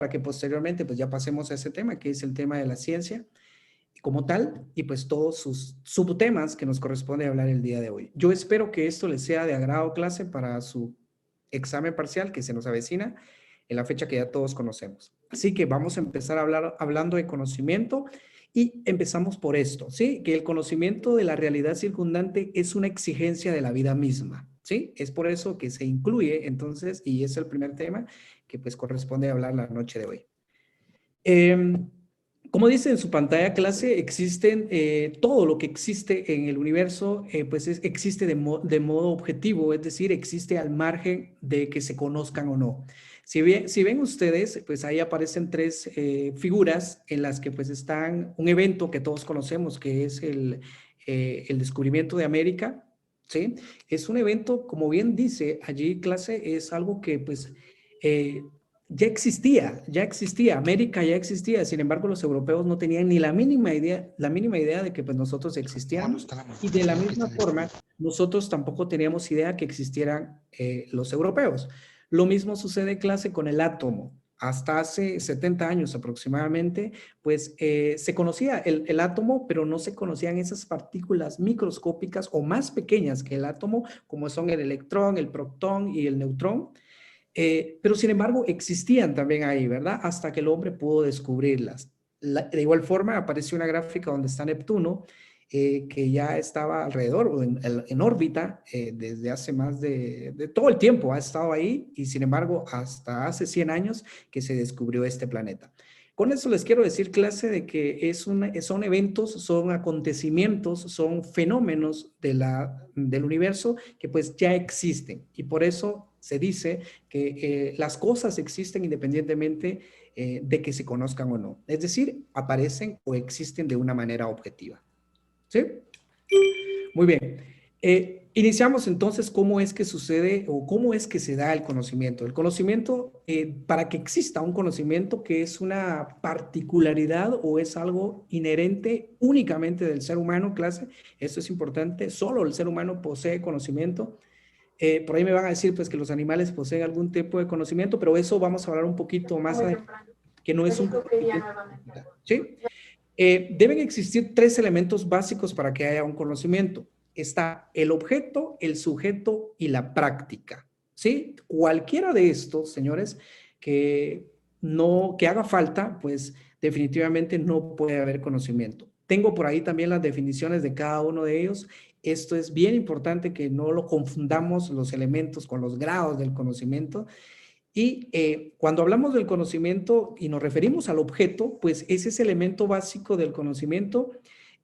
para que posteriormente pues ya pasemos a ese tema, que es el tema de la ciencia como tal, y pues todos sus subtemas que nos corresponde hablar el día de hoy. Yo espero que esto les sea de agrado, clase, para su examen parcial que se nos avecina en la fecha que ya todos conocemos. Así que vamos a empezar a hablar hablando de conocimiento y empezamos por esto, ¿sí? Que el conocimiento de la realidad circundante es una exigencia de la vida misma, ¿sí? Es por eso que se incluye entonces, y es el primer tema que pues corresponde hablar la noche de hoy. Como dice en su pantalla clase, existen, todo lo que existe en el universo, pues existe de modo objetivo, es decir, existe al margen de que se conozcan o no. Si ven ustedes, pues ahí aparecen tres figuras en las que pues están un evento que todos conocemos, que es el descubrimiento de América, ¿sí? Es un evento, como bien dice allí clase, es algo que pues... ya existía, América ya existía, sin embargo los europeos no tenían ni la mínima idea de que pues nosotros existiéramos y de la misma forma nosotros tampoco teníamos idea que existieran los europeos. Lo mismo sucede clase con el átomo. Hasta hace 70 años aproximadamente, pues se conocía el átomo, pero no se conocían esas partículas microscópicas o más pequeñas que el átomo, como son el electrón, el protón y el neutrón. Pero sin embargo existían también ahí, ¿verdad? Hasta que el hombre pudo descubrirlas. De igual forma aparece una gráfica donde está Neptuno, que ya estaba alrededor o en órbita desde hace más de todo el tiempo, ha estado ahí y sin embargo hasta hace 100 años que se descubrió este planeta. Con eso les quiero decir, clase, de que son eventos, son acontecimientos, son fenómenos del universo que pues ya existen y por eso se dice que las cosas existen independientemente de que se conozcan o no. Es decir, aparecen o existen de una manera objetiva. ¿Sí? Muy bien. Iniciamos entonces cómo es que sucede o cómo es que se da el conocimiento. El conocimiento, para que exista un conocimiento que es una particularidad o es algo inherente únicamente del ser humano, clase, esto es importante, solo el ser humano posee conocimiento. Por ahí me van a decir pues que los animales poseen algún tipo de conocimiento, pero eso vamos a hablar un poquito más adelante, que no es un conocimiento. ¿Sí? Deben existir tres elementos básicos para que haya un conocimiento. Está el objeto, el sujeto y la práctica. ¿Sí? Cualquiera de estos, señores, que haga falta, pues definitivamente no puede haber conocimiento. Tengo por ahí también las definiciones de cada uno de ellos. Esto es bien importante que no lo confundamos los elementos con los grados del conocimiento. Y cuando hablamos del conocimiento y nos referimos al objeto, pues ese es el elemento básico del conocimiento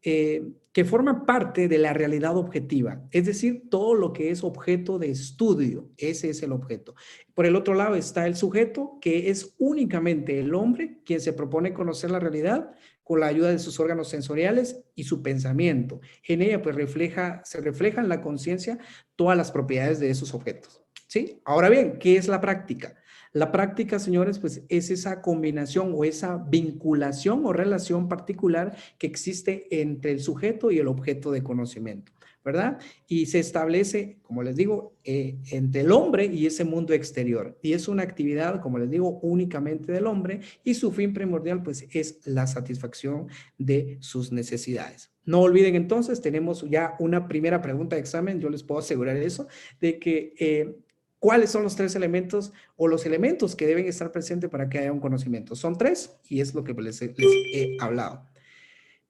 que forma parte de la realidad objetiva, es decir, todo lo que es objeto de estudio, ese es el objeto. Por el otro lado está el sujeto, que es únicamente el hombre quien se propone conocer la realidad con la ayuda de sus órganos sensoriales y su pensamiento. En ella pues se refleja en la conciencia todas las propiedades de esos objetos. ¿Sí? Ahora bien, ¿qué es la práctica? La práctica, señores, pues es esa combinación o esa vinculación o relación particular que existe entre el sujeto y el objeto de conocimiento, ¿verdad? Y se establece, como les digo, entre el hombre y ese mundo exterior. Y es una actividad, como les digo, únicamente del hombre y su fin primordial, pues, es la satisfacción de sus necesidades. No olviden entonces, tenemos ya una primera pregunta de examen, yo les puedo asegurar eso, de que ¿cuáles son los tres elementos o los elementos que deben estar presentes para que haya un conocimiento? Son tres y es lo que les he hablado.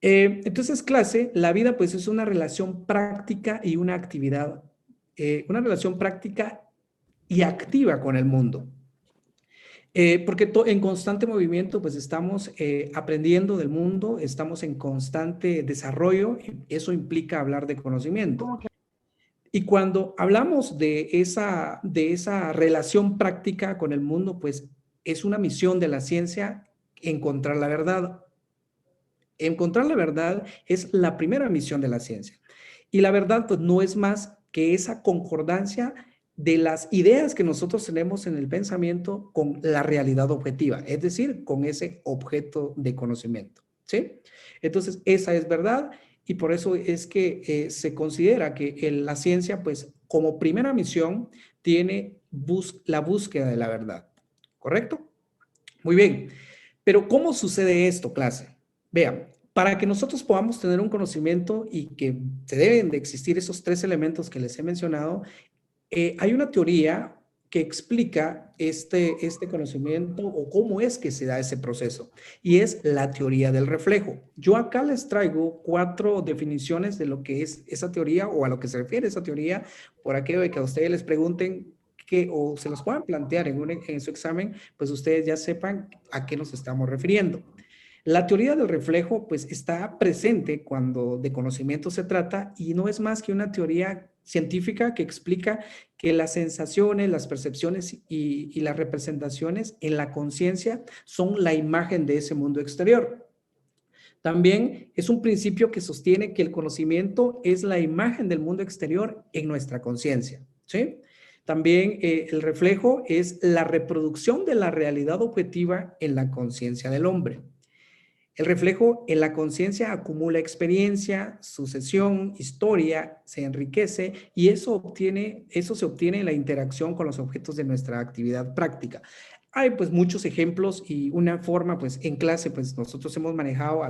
Entonces, clase, la vida pues es una relación práctica y una actividad, una relación práctica y activa con el mundo. Porque en constante movimiento, pues estamos aprendiendo del mundo, estamos en constante desarrollo, y eso implica hablar de conocimiento. Y cuando hablamos de esa relación práctica con el mundo, pues es una misión de la ciencia encontrar la verdad. Encontrar la verdad es la primera misión de la ciencia. Y la verdad, pues no es más que esa concordancia de las ideas que nosotros tenemos en el pensamiento con la realidad objetiva, es decir, con ese objeto de conocimiento. ¿Sí? Entonces, esa es verdad y por eso es que se considera que la ciencia, pues, como primera misión, tiene la búsqueda de la verdad. ¿Correcto? Muy bien. Pero ¿cómo sucede esto, clase? Vean, para que nosotros podamos tener un conocimiento y que se deben de existir esos tres elementos que les he mencionado, hay una teoría que explica este conocimiento o cómo es que se da ese proceso, y es la teoría del reflejo. Yo acá les traigo 4 definiciones de lo que es esa teoría o a lo que se refiere esa teoría, por aquello de que a ustedes les pregunten que, o se los puedan plantear en su examen, pues ustedes ya sepan a qué nos estamos refiriendo. La teoría del reflejo pues está presente cuando de conocimiento se trata y no es más que una teoría científica que explica que las sensaciones, las percepciones y las representaciones en la conciencia son la imagen de ese mundo exterior. También es un principio que sostiene que el conocimiento es la imagen del mundo exterior en nuestra conciencia, ¿sí? También el reflejo es la reproducción de la realidad objetiva en la conciencia del hombre. El reflejo en la conciencia acumula experiencia, sucesión, historia, se enriquece y eso se obtiene en la interacción con los objetos de nuestra actividad práctica. Hay pues muchos ejemplos y una forma pues en clase pues nosotros hemos manejado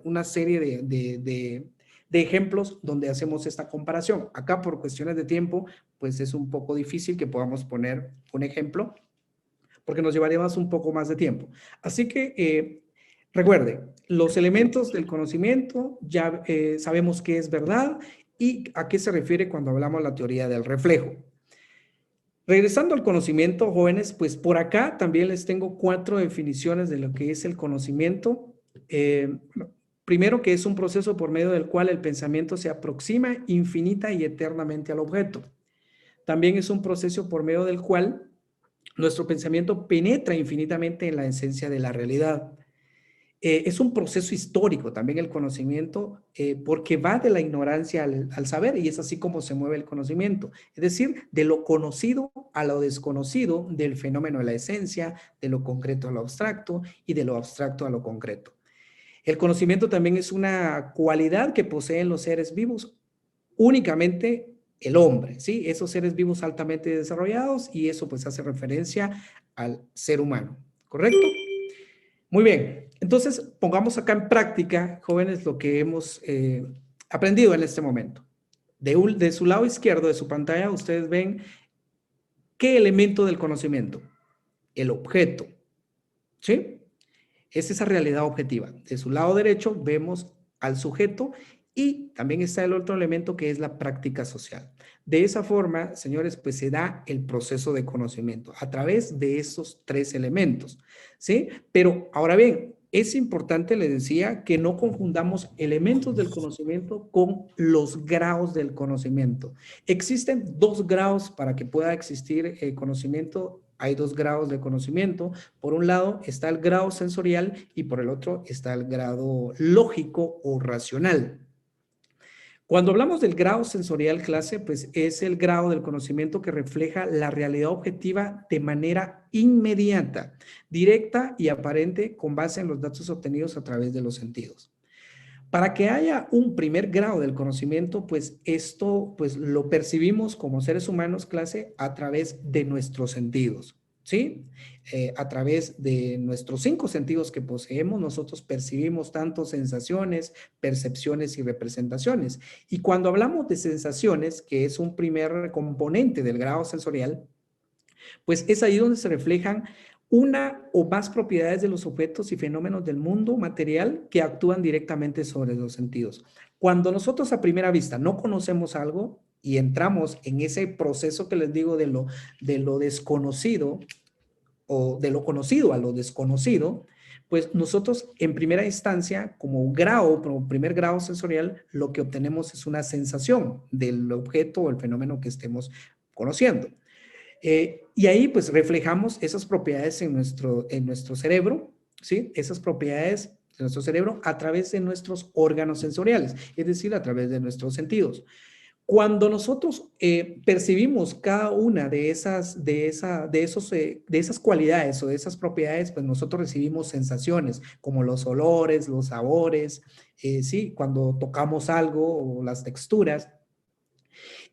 una serie de ejemplos donde hacemos esta comparación. Acá por cuestiones de tiempo pues es un poco difícil que podamos poner un ejemplo porque nos llevaría un poco más de tiempo. Así que recuerde, los elementos del conocimiento ya sabemos qué es verdad y a qué se refiere cuando hablamos de la teoría del reflejo. Regresando al conocimiento, jóvenes, pues por acá también les tengo 4 definiciones de lo que es el conocimiento. Primero, que es un proceso por medio del cual el pensamiento se aproxima infinita y eternamente al objeto. También es un proceso por medio del cual nuestro pensamiento penetra infinitamente en la esencia de la realidad. Es un proceso histórico también el conocimiento, porque va de la ignorancia al saber, y es así como se mueve el conocimiento. Es decir, de lo conocido a lo desconocido, del fenómeno a la esencia, de lo concreto a lo abstracto y de lo abstracto a lo concreto. El conocimiento también es una cualidad que poseen los seres vivos, únicamente el hombre, ¿sí? Esos seres vivos altamente desarrollados, y eso pues hace referencia al ser humano, ¿correcto? Muy bien, entonces pongamos acá en práctica, jóvenes, lo que hemos aprendido en este momento. De su lado izquierdo de su pantalla, ustedes ven qué elemento del conocimiento, el objeto, ¿sí? Es esa realidad objetiva. De su lado derecho vemos al sujeto y también está el otro elemento que es la práctica social. De esa forma, señores, pues se da el proceso de conocimiento a través de esos 3 elementos, ¿sí? Pero ahora bien, es importante, les decía, que no confundamos elementos del conocimiento con los grados del conocimiento. Existen 2 grados para que pueda existir conocimiento. Hay 2 grados de conocimiento. Por un lado está el grado sensorial y por el otro está el grado lógico o racional. Cuando hablamos del grado sensorial, clase, pues es el grado del conocimiento que refleja la realidad objetiva de manera inmediata, directa y aparente con base en los datos obtenidos a través de los sentidos. Para que haya un primer grado del conocimiento, pues esto pues lo percibimos como seres humanos, clase, a través de nuestros sentidos, ¿sí? A través de nuestros 5 sentidos que poseemos, nosotros percibimos tanto sensaciones, percepciones y representaciones. Y cuando hablamos de sensaciones, que es un primer componente del grado sensorial, pues es ahí donde se reflejan una o más propiedades de los objetos y fenómenos del mundo material que actúan directamente sobre los sentidos. Cuando nosotros a primera vista no conocemos algo y entramos en ese proceso que les digo de lo desconocido o de lo conocido a lo desconocido, pues nosotros en primera instancia, como grado, como primer grado sensorial, lo que obtenemos es una sensación del objeto o el fenómeno que estemos conociendo. Y ahí pues reflejamos esas propiedades en nuestro cerebro, ¿sí? Esas propiedades de nuestro cerebro a través de nuestros órganos sensoriales, es decir, a través de nuestros sentidos. Cuando nosotros percibimos cada una de esas cualidades o de esas propiedades, pues nosotros recibimos sensaciones como los olores, los sabores, ¿sí? Cuando tocamos algo o las texturas.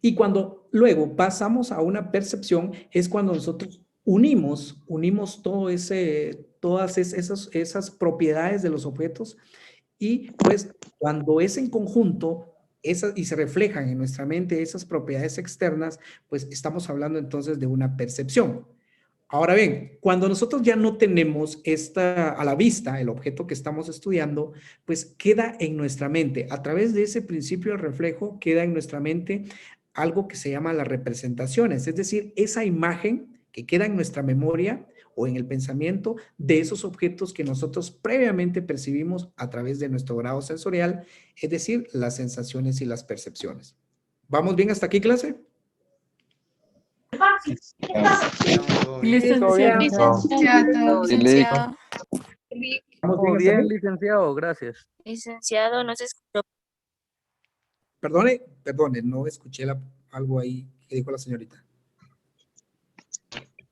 Y cuando luego pasamos a una percepción es cuando nosotros unimos todas esas propiedades de los objetos y pues cuando es en conjunto y se reflejan en nuestra mente esas propiedades externas, pues estamos hablando entonces de una percepción. Ahora bien, cuando nosotros ya no tenemos a la vista el objeto que estamos estudiando, pues queda en nuestra mente, a través de ese principio del reflejo, queda en nuestra mente algo que se llama las representaciones, es decir, esa imagen que queda en nuestra memoria o en el pensamiento de esos objetos que nosotros previamente percibimos a través de nuestro grado sensorial, es decir, las sensaciones y las percepciones. ¿Vamos bien hasta aquí, clase? Licenciado. Licenciado. Licenciado. ¿Vamos bien Muy hasta bien, aquí? licenciado, gracias. Licenciado, no se escuchó. Perdone, no escuché algo ahí que dijo la señorita.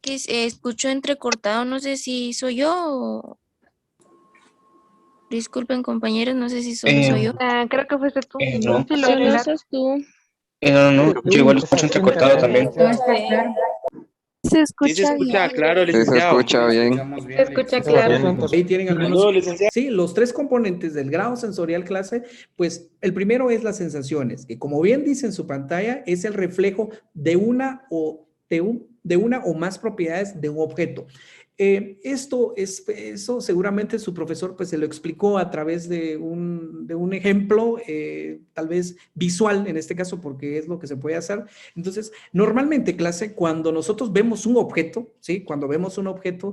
Que se escuchó entrecortado, no sé si soy yo o... Disculpen, compañeros, no sé si solo soy yo. Creo que fuiste tú. No, Sí, Solo Lorena. sos tú. yo igual lo escucho entrecortado también. No está claro. Se Sí se escucha escucha bien. claro, Sí, se licenciado. escucha bien. Se escucha claro. Ahí tienen algunos. Saludos, licenciado. Sí, los tres componentes del grado sensorial clase, pues el primero es las sensaciones, que como bien dice en su pantalla, es el reflejo de una o más propiedades de un objeto. Eso seguramente su profesor pues se lo explicó a través de un ejemplo, tal vez visual en este caso, porque es lo que se puede hacer. Entonces, normalmente clase, cuando nosotros vemos un objeto, ¿sí? Cuando vemos un objeto,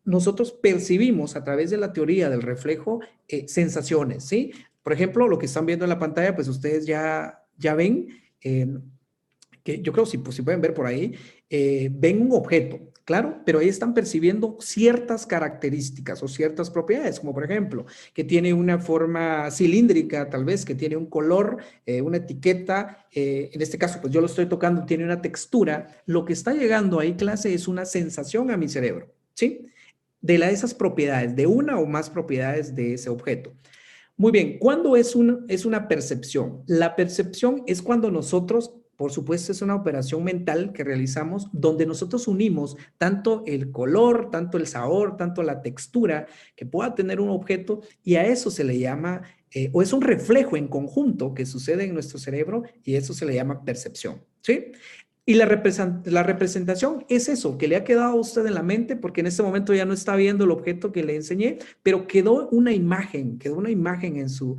nosotros percibimos a través de la teoría del reflejo sensaciones, ¿sí? Por ejemplo, lo que están viendo en la pantalla, pues ustedes ya ven, que yo creo si pueden ver por ahí, ven un objeto, claro, pero ahí están percibiendo ciertas características o ciertas propiedades, como por ejemplo, que tiene una forma cilíndrica, tal vez, que tiene un color, una etiqueta, en este caso, pues yo lo estoy tocando, tiene una textura. Lo que está llegando ahí, clase, es una sensación a mi cerebro, ¿sí? De esas propiedades, de una o más propiedades de ese objeto. Muy bien, ¿cuándo es una percepción? La percepción es cuando nosotros, por supuesto, es una operación mental que realizamos donde nosotros unimos tanto el color, tanto el sabor, tanto la textura que pueda tener un objeto y a eso se le llama, o es un reflejo en conjunto que sucede en nuestro cerebro y eso se le llama percepción, ¿sí? Y la representación es eso, que le ha quedado a usted en la mente, porque en este momento ya no está viendo el objeto que le enseñé, pero quedó una imagen en su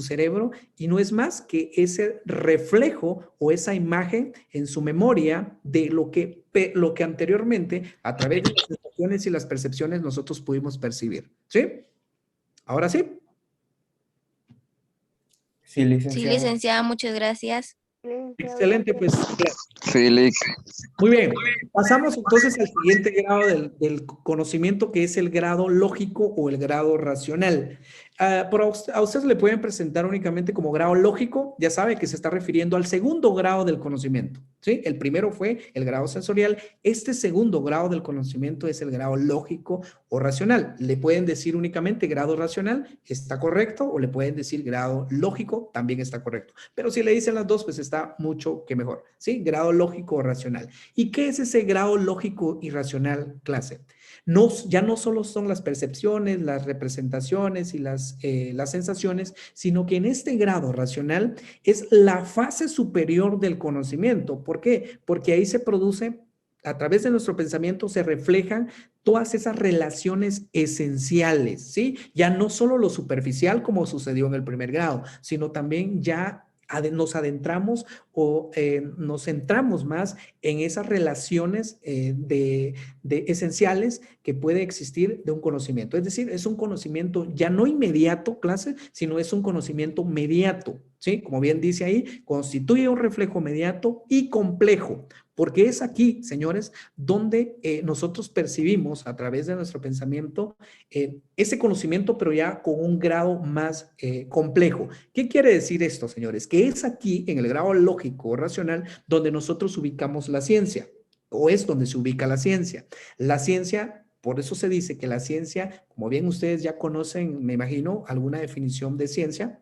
cerebro y no es más que ese reflejo o esa imagen en su memoria de lo que anteriormente, a través de las sensaciones y las percepciones, nosotros pudimos percibir. ¿Sí? Ahora sí. Sí, Sí, licenciado. licenciada, muchas gracias. Excelente, pues. Sí, Lick. Muy bien, pasamos entonces al siguiente grado del conocimiento, que es el grado lógico o el grado racional. A usted le pueden presentar únicamente como grado lógico, ya sabe que se está refiriendo al segundo grado del conocimiento, ¿sí? El primero fue el grado sensorial, este segundo grado del conocimiento es el grado lógico o racional. Le pueden decir únicamente grado racional, está correcto, o le pueden decir grado lógico, también está correcto. Pero si le dicen las dos, pues está mucho que mejor, ¿sí? Grado lógico o racional. ¿Y qué es ese grado lógico y racional, clase? Ya no solo son las percepciones, las representaciones y las sensaciones, sino que en este grado racional es la fase superior del conocimiento. ¿Por qué? Porque ahí se produce, a través de nuestro pensamiento, se reflejan todas esas relaciones esenciales, ¿sí? Ya no solo lo superficial como sucedió en el primer grado, sino también ya nos adentramos o nos centramos más en esas relaciones de esenciales que puede existir de un conocimiento. Es decir, es un conocimiento ya no inmediato, clase, sino es un conocimiento mediato, ¿sí? Como bien dice ahí, constituye un reflejo mediato y complejo. Porque es aquí, señores, donde nosotros percibimos a través de nuestro pensamiento ese conocimiento, pero ya con un grado más complejo. ¿Qué quiere decir esto, señores? Que es aquí, en el grado lógico o racional, donde nosotros ubicamos la ciencia, o es donde se ubica la ciencia. La ciencia, por eso se dice que la ciencia, como bien ustedes ya conocen, me imagino, alguna definición de ciencia,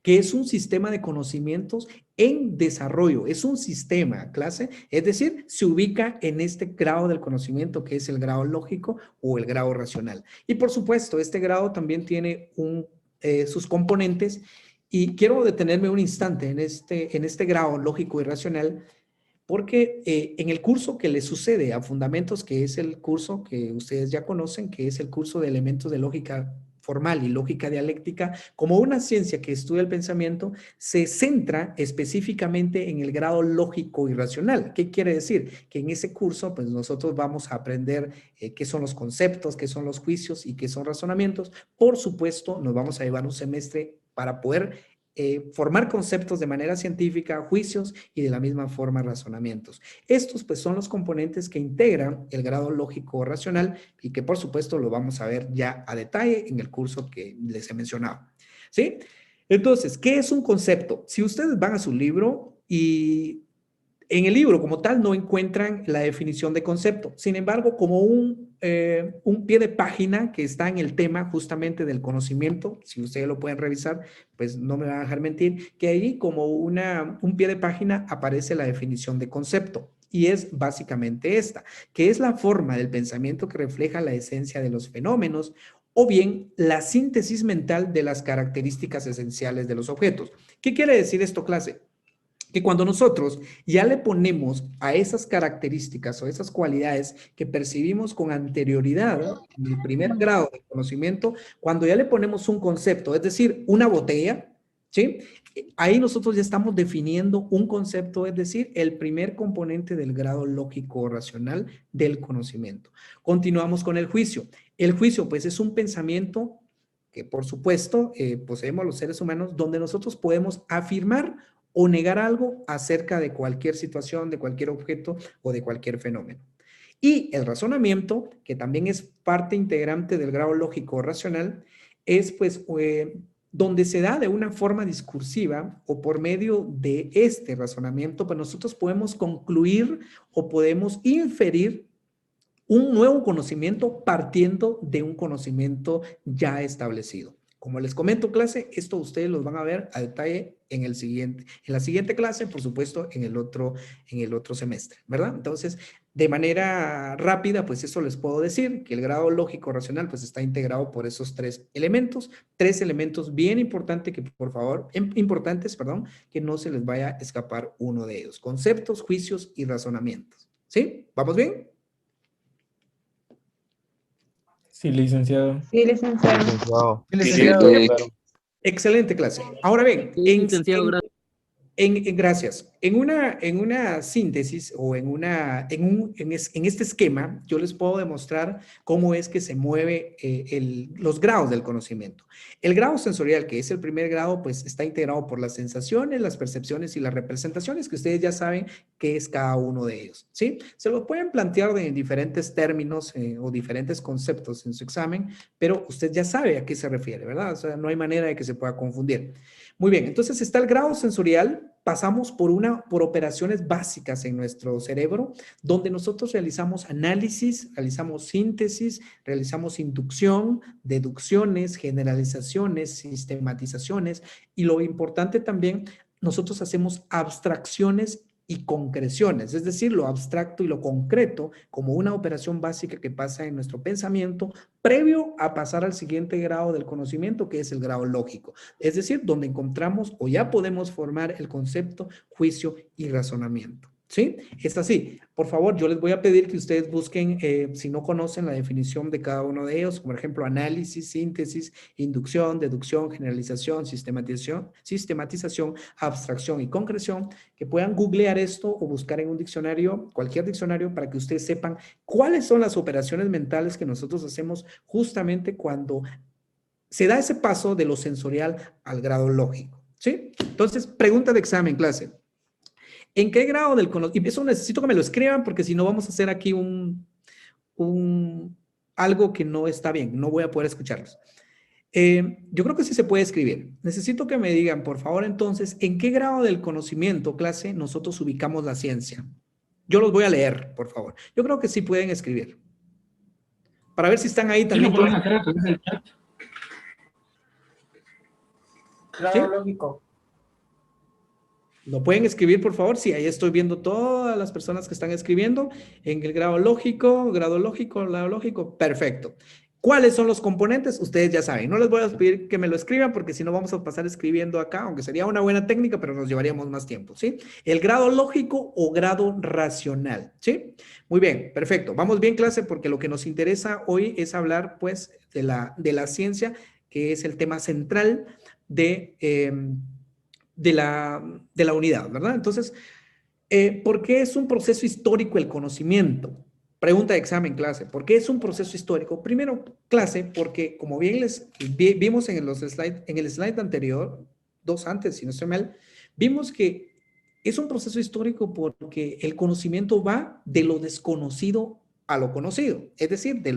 que es un sistema de conocimientos en desarrollo, es un sistema, clase, es decir, se ubica en este grado del conocimiento que es el grado lógico o el grado racional. Y por supuesto, este grado también tiene sus componentes y quiero detenerme un instante en este grado lógico y racional porque en el curso que le sucede a Fundamentos, que es el curso que ustedes ya conocen, que es el curso de elementos de lógica formal y lógica dialéctica, como una ciencia que estudia el pensamiento, se centra específicamente en el grado lógico y racional. ¿Qué quiere decir? Que en ese curso, pues nosotros vamos a aprender qué son los conceptos, qué son los juicios y qué son razonamientos. Por supuesto, nos vamos a llevar un semestre para poder formar conceptos de manera científica, juicios y de la misma forma razonamientos. Estos pues son los componentes que integran el grado lógico racional y que por supuesto lo vamos a ver ya a detalle en el curso que les he mencionado. ¿Sí? Entonces, ¿qué es un concepto? Si ustedes van a su libro y en el libro como tal no encuentran la definición de concepto. Sin embargo, como un pie de página que está en el tema justamente del conocimiento, si ustedes lo pueden revisar, pues no me van a dejar mentir, que ahí como un pie de página aparece la definición de concepto. Y es básicamente esta, que es la forma del pensamiento que refleja la esencia de los fenómenos o bien la síntesis mental de las características esenciales de los objetos. ¿Qué quiere decir esto, clase? Que cuando nosotros ya le ponemos a esas características o esas cualidades que percibimos con anterioridad en el primer grado de conocimiento, cuando ya le ponemos un concepto, es decir, una botella, ¿sí? Ahí nosotros ya estamos definiendo un concepto, es decir, el primer componente del grado lógico o racional del conocimiento. Continuamos con el juicio. El juicio, pues, es un pensamiento que, por supuesto, poseemos los seres humanos, donde nosotros podemos afirmar o negar algo acerca de cualquier situación, de cualquier objeto o de cualquier fenómeno. Y el razonamiento, que también es parte integrante del grado lógico racional, es pues donde se da de una forma discursiva o por medio de este razonamiento, pues nosotros podemos concluir o podemos inferir un nuevo conocimiento partiendo de un conocimiento ya establecido. Como les comento, clase, esto ustedes los van a ver a detalle en la siguiente clase, por supuesto, en el otro semestre, ¿verdad? Entonces, de manera rápida, pues eso les puedo decir, que el grado lógico racional, pues está integrado por esos tres elementos bien importantes que, por favor, que no se les vaya a escapar uno de ellos. Conceptos, juicios y razonamientos. ¿Sí? ¿Vamos bien? Sí, licenciado. Sí, licenciado. Licenciado. Sí, Sí, licenciado. licenciado. Excelente clase. Ahora bien, Sí, licenciado, gracias. gracias. En una síntesis o en este esquema, yo les puedo demostrar cómo es que se mueve los grados del conocimiento. El grado sensorial, que es el primer grado, pues está integrado por las sensaciones, las percepciones y las representaciones, que ustedes ya saben qué es cada uno de ellos, ¿sí? Se lo pueden plantear en diferentes términos o diferentes conceptos en su examen, pero usted ya sabe a qué se refiere, ¿verdad? O sea, no hay manera de que se pueda confundir. Muy bien, entonces está el grado sensorial, pasamos por operaciones básicas en nuestro cerebro, donde nosotros realizamos análisis, realizamos síntesis, realizamos inducción, deducciones, generalizaciones, sistematizaciones, y lo importante también, nosotros hacemos abstracciones y concreciones, es decir, lo abstracto y lo concreto como una operación básica que pasa en nuestro pensamiento previo a pasar al siguiente grado del conocimiento, que es el grado lógico, es decir, donde encontramos o ya podemos formar el concepto, juicio y razonamiento. ¿Sí? Es así. Por favor, yo les voy a pedir que ustedes busquen, si no conocen la definición de cada uno de ellos, como por ejemplo análisis, síntesis, inducción, deducción, generalización, sistematización, abstracción y concreción, que puedan googlear esto o buscar en un diccionario, cualquier diccionario, para que ustedes sepan cuáles son las operaciones mentales que nosotros hacemos justamente cuando se da ese paso de lo sensorial al grado lógico. ¿Sí? Entonces, pregunta de examen, clase. ¿En qué grado del conocimiento? Y eso necesito que me lo escriban porque si no vamos a hacer aquí algo que no está bien. No voy a poder escucharlos. Yo creo que sí se puede escribir. Necesito que me digan, por favor, entonces, ¿en qué grado del conocimiento, clase, nosotros ubicamos la ciencia? Yo los voy a leer, por favor. Yo creo que sí pueden escribir. Para ver si están ahí también. Sí, lo pueden hacer a través del chat. Grado lógico. ¿Lo pueden escribir, por favor? Sí, ahí estoy viendo todas las personas que están escribiendo en el grado lógico, perfecto. ¿Cuáles son los componentes? Ustedes ya saben. No les voy a pedir que me lo escriban porque si no vamos a pasar escribiendo acá, aunque sería una buena técnica, pero nos llevaríamos más tiempo, ¿sí? El grado lógico o grado racional, ¿sí? Muy bien, perfecto. Vamos bien, clase, porque lo que nos interesa hoy es hablar, pues, de la ciencia, que es el tema central de la unidad, ¿verdad? Entonces, ¿por qué es un proceso histórico el conocimiento? Pregunta de examen, clase. ¿Por qué es un proceso histórico? Primero, clase, porque como bien vimos en el slide anterior, dos antes, si no estoy mal, vimos que es un proceso histórico porque el conocimiento va de lo desconocido a lo conocido. Es decir, de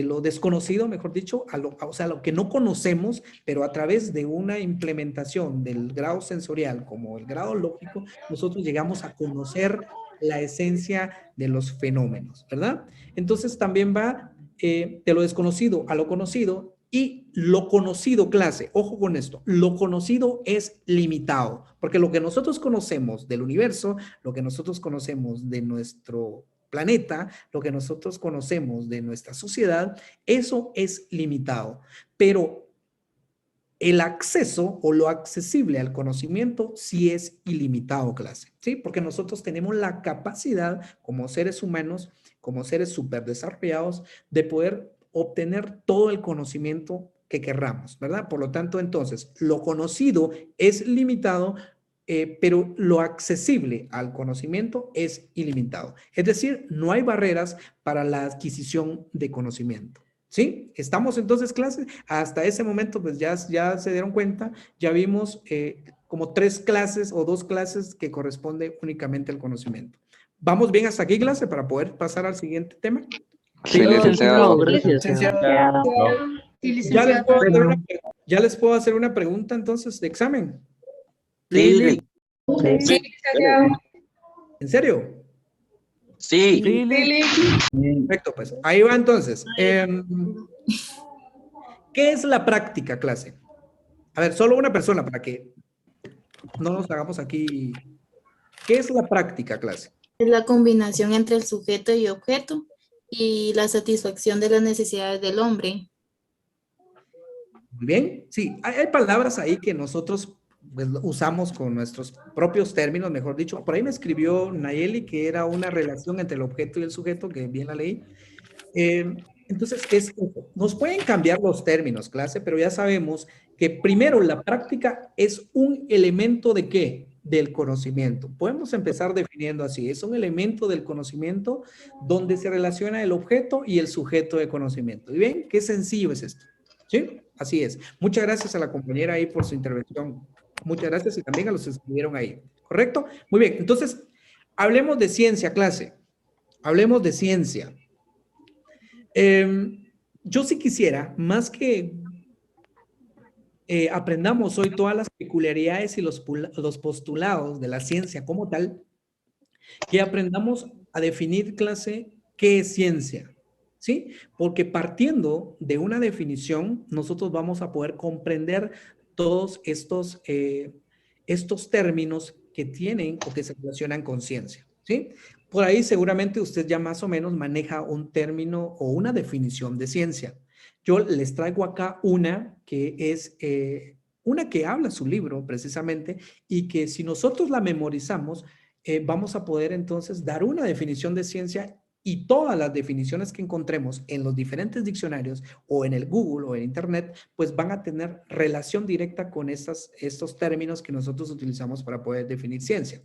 lo desconocido, mejor dicho, o sea, lo que no conocemos, pero a través de una implementación del grado sensorial como el grado lógico, nosotros llegamos a conocer la esencia de los fenómenos, ¿verdad? Entonces también va de lo desconocido a lo conocido y lo conocido, clase, ojo con esto, lo conocido es limitado, porque lo que nosotros conocemos del universo, lo que nosotros conocemos de nuestro planeta, lo que nosotros conocemos de nuestra sociedad, eso es limitado, pero el acceso o lo accesible al conocimiento sí es ilimitado, clase, ¿sí? Porque nosotros tenemos la capacidad como seres humanos, como seres súper desarrollados, de poder obtener todo el conocimiento que querramos, ¿verdad? Por lo tanto, entonces, lo conocido es limitado, pero lo accesible al conocimiento es ilimitado. Es decir, no hay barreras para la adquisición de conocimiento. ¿Sí? ¿Estamos entonces, clases? Hasta ese momento, pues ya se dieron cuenta, ya vimos como 3 clases o 2 clases que corresponde únicamente al conocimiento. ¿Vamos bien hasta aquí, clase, para poder pasar al siguiente tema? Sí, licenciado. Licenciado. ¿Ya les puedo hacer una pregunta entonces de examen? Sí, Sí. ¿En serio? sí. Perfecto, pues ahí va entonces. ¿Qué es la práctica, clase? A ver, solo una persona para que no nos hagamos aquí. ¿Qué es la práctica, clase? Es la combinación entre el sujeto y objeto y la satisfacción de las necesidades del hombre. Muy bien, sí, hay palabras ahí que nosotros pues, usamos con nuestros propios términos, mejor dicho. Por ahí me escribió Nayeli que era una relación entre el objeto y el sujeto, que bien la leí. Entonces, nos pueden cambiar los términos, clase, pero ya sabemos que primero la práctica es un elemento de ¿qué? Del conocimiento. Podemos empezar definiendo así. Es un elemento del conocimiento donde se relaciona el objeto y el sujeto de conocimiento. ¿Y ven? Qué sencillo es esto. ¿Sí? Así es. Muchas gracias a la compañera ahí por su intervención. Muchas gracias y también a los que escribieron ahí. ¿Correcto? Muy bien. Entonces, hablemos de ciencia, clase. Hablemos de ciencia. Yo sí quisiera, más que aprendamos hoy todas las peculiaridades y los postulados de la ciencia como tal, que aprendamos a definir, clase, qué es ciencia, ¿sí? Porque partiendo de una definición, nosotros vamos a poder comprender todos estos términos que tienen o que se relacionan con ciencia, ¿sí? Por ahí seguramente usted ya más o menos maneja un término o una definición de ciencia. Yo les traigo acá una que es una que habla su libro precisamente y que si nosotros la memorizamos, vamos a poder entonces dar una definición de ciencia y todas las definiciones que encontremos en los diferentes diccionarios o en el Google o en Internet, pues van a tener relación directa con estos términos que nosotros utilizamos para poder definir ciencia.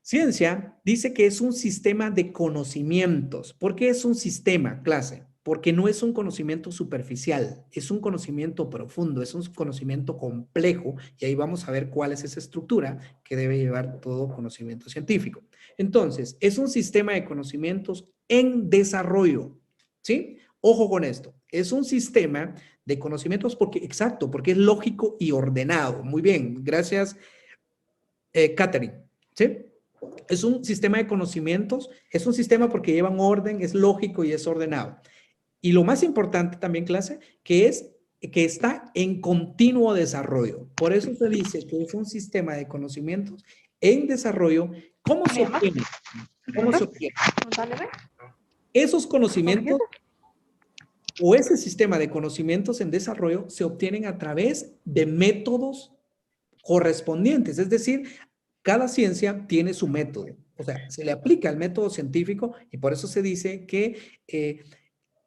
Ciencia dice que es un sistema de conocimientos. ¿Por qué es un sistema, clase? Porque no es un conocimiento superficial, es un conocimiento profundo, es un conocimiento complejo y ahí vamos a ver cuál es esa estructura que debe llevar todo conocimiento científico. Entonces, es un sistema de conocimientos en desarrollo, ¿sí? Ojo con esto, es un sistema de conocimientos porque es lógico y ordenado. Muy bien, gracias, Catherine, ¿sí? Es un sistema de conocimientos, es un sistema porque lleva un orden, es lógico y es ordenado. Y lo más importante también, clase, que es que está en continuo desarrollo. Por eso se dice que es un sistema de conocimientos en desarrollo. ¿Cómo se obtiene? ¿Cómo se obtiene? Esos conocimientos o ese sistema de conocimientos en desarrollo se obtienen a través de métodos correspondientes. Es decir, cada ciencia tiene su método. O sea, se le aplica el método científico y por eso se dice que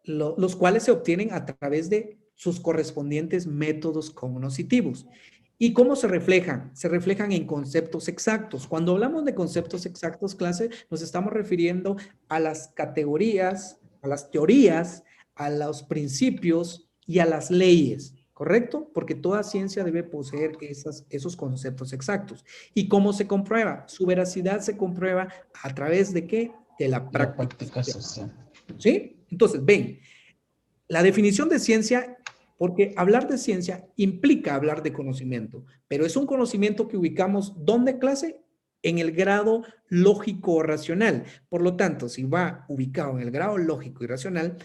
los cuales se obtienen a través de sus correspondientes métodos cognitivos. ¿Y cómo se reflejan? Se reflejan en conceptos exactos. Cuando hablamos de conceptos exactos, clase, nos estamos refiriendo a las categorías, a las teorías, a los principios y a las leyes, ¿correcto? Porque toda ciencia debe poseer esos conceptos exactos. ¿Y cómo se comprueba? Su veracidad se comprueba a través de ¿qué? De la práctica social. ¿Sí? Entonces, ven, la definición de ciencia, porque hablar de ciencia implica hablar de conocimiento, pero es un conocimiento que ubicamos, ¿dónde, clase? En el grado lógico o racional. Por lo tanto, si va ubicado en el grado lógico y racional,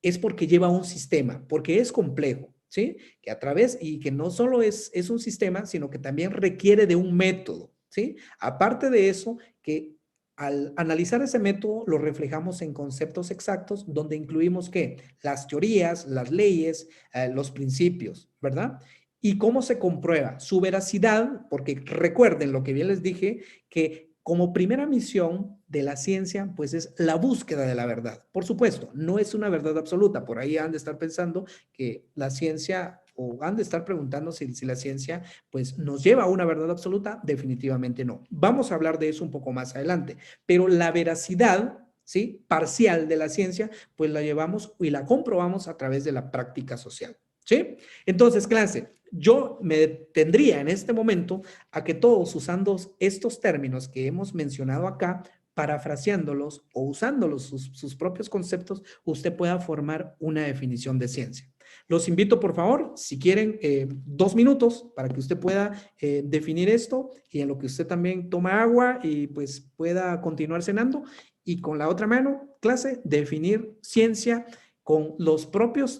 es porque lleva un sistema, porque es complejo, ¿sí? Que a través, y que no solo es un sistema, sino que también requiere de un método, ¿sí? Aparte de eso, que al analizar ese método lo reflejamos en conceptos exactos donde incluimos ¿qué? Las teorías, las leyes, los principios, ¿verdad? ¿Y cómo se comprueba? Su veracidad, porque recuerden lo que bien les dije, que como primera misión de la ciencia, pues es la búsqueda de la verdad. Por supuesto, no es una verdad absoluta. Por ahí han de estar pensando que la ciencia, o han de estar preguntando si la ciencia, pues nos lleva a una verdad absoluta. Definitivamente no. Vamos a hablar de eso un poco más adelante. Pero la veracidad, ¿sí? Parcial de la ciencia, pues la llevamos y la comprobamos a través de la práctica social. ¿Sí? Entonces, clase, yo me detendría en este momento a que todos usando estos términos que hemos mencionado acá, parafraseándolos o usándolos sus propios conceptos, usted pueda formar una definición de ciencia. Los invito, por favor, si quieren, 2 minutos para que usted pueda definir esto y en lo que usted también toma agua y pues pueda continuar cenando y con la otra mano, clase, definir ciencia con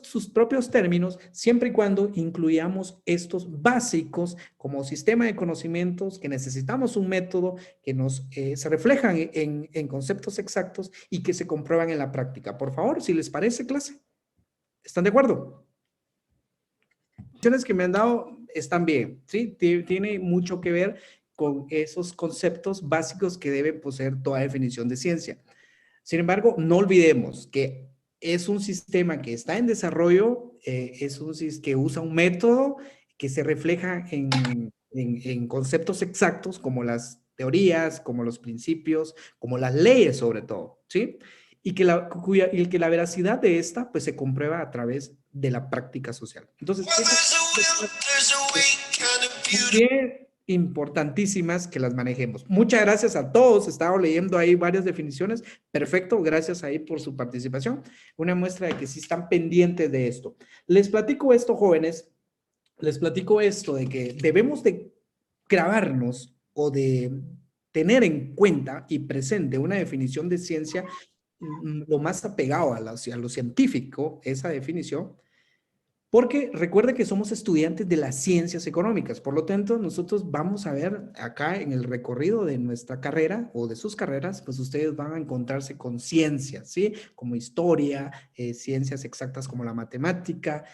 sus propios términos, siempre y cuando incluyamos estos básicos como sistema de conocimientos, que necesitamos un método que se reflejan en conceptos exactos y que se comprueban en la práctica. Por favor, si les parece, clase. ¿Están de acuerdo? Las opciones que me han dado están bien, ¿sí? Tiene mucho que ver con esos conceptos básicos que debe poseer toda definición de ciencia. Sin embargo, no olvidemos que es un sistema que está en desarrollo, que usa un método que se refleja en conceptos exactos como las teorías, como los principios, como las leyes sobre todo, ¿sí? Y que la veracidad de esta pues se comprueba a través de la práctica social. Entonces, bien importantísimas que las manejemos. Muchas gracias a todos. Estaba leyendo ahí varias definiciones. Perfecto, gracias ahí por su participación. Una muestra de que sí están pendientes de esto. Les platico esto, jóvenes. Les platico esto de que debemos de grabarnos o de tener en cuenta y presente una definición de ciencia lo más apegado a lo científico, esa definición. Porque recuerde que somos estudiantes de las ciencias económicas, por lo tanto, nosotros vamos a ver acá en el recorrido de nuestra carrera o de sus carreras, pues ustedes van a encontrarse con ciencias, ¿sí? Como historia, ciencias exactas como la matemática,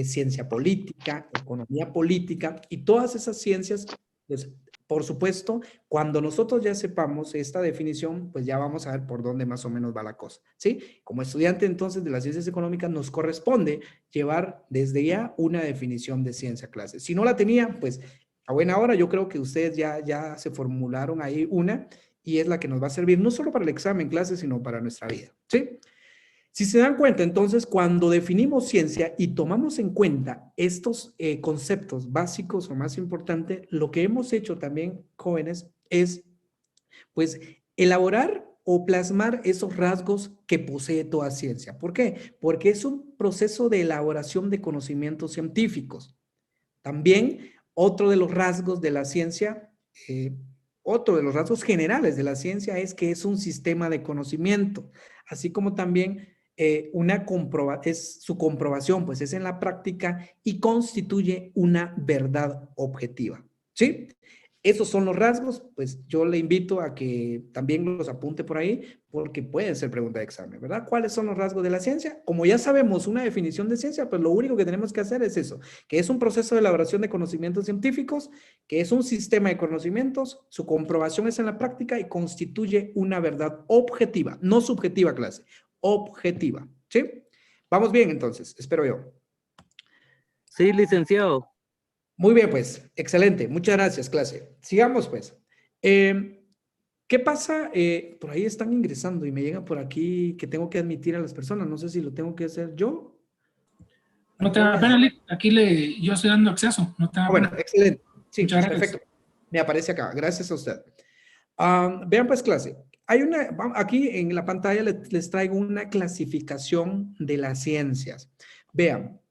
ciencia política, economía política y todas esas ciencias, pues, por supuesto, cuando nosotros ya sepamos esta definición, pues ya vamos a ver por dónde más o menos va la cosa, ¿sí? Como estudiante entonces de las ciencias económicas nos corresponde llevar desde ya una definición de ciencia clase. Si no la tenía, pues a buena hora yo creo que ustedes ya se formularon ahí una y es la que nos va a servir no solo para el examen clase, sino para nuestra vida, ¿sí? Si se dan cuenta, entonces, cuando definimos ciencia y tomamos en cuenta estos conceptos básicos o más importantes, lo que hemos hecho también, jóvenes, es, pues, elaborar o plasmar esos rasgos que posee toda ciencia. ¿Por qué? Porque es un proceso de elaboración de conocimientos científicos. También, otro de los rasgos de la ciencia, otro de los rasgos generales de la ciencia es que es un sistema de conocimiento, así como también su comprobación, pues es en la práctica y constituye una verdad objetiva. ¿Sí? Esos son los rasgos, pues yo le invito a que también los apunte por ahí, porque pueden ser pregunta de examen, ¿verdad? ¿Cuáles son los rasgos de la ciencia? Como ya sabemos una definición de ciencia, pues lo único que tenemos que hacer es eso, que es un proceso de elaboración de conocimientos científicos, que es un sistema de conocimientos, su comprobación es en la práctica y constituye una verdad objetiva, no subjetiva, clase, objetiva, ¿sí? Vamos bien entonces, espero yo. Sí, licenciado. Muy bien, pues, excelente. Muchas gracias, clase. Sigamos, pues. ¿Qué pasa? Por ahí están ingresando y me llegan por aquí que tengo que admitir a las personas. No sé si lo tengo que hacer yo. No te da pena, Lick. Aquí yo estoy dando acceso. No te da Bueno, pena. excelente. Sí, Muchas gracias. perfecto. Me aparece acá. Gracias a usted. Vean, pues, clase. Aquí en la pantalla les traigo una clasificación de las ciencias. Vean.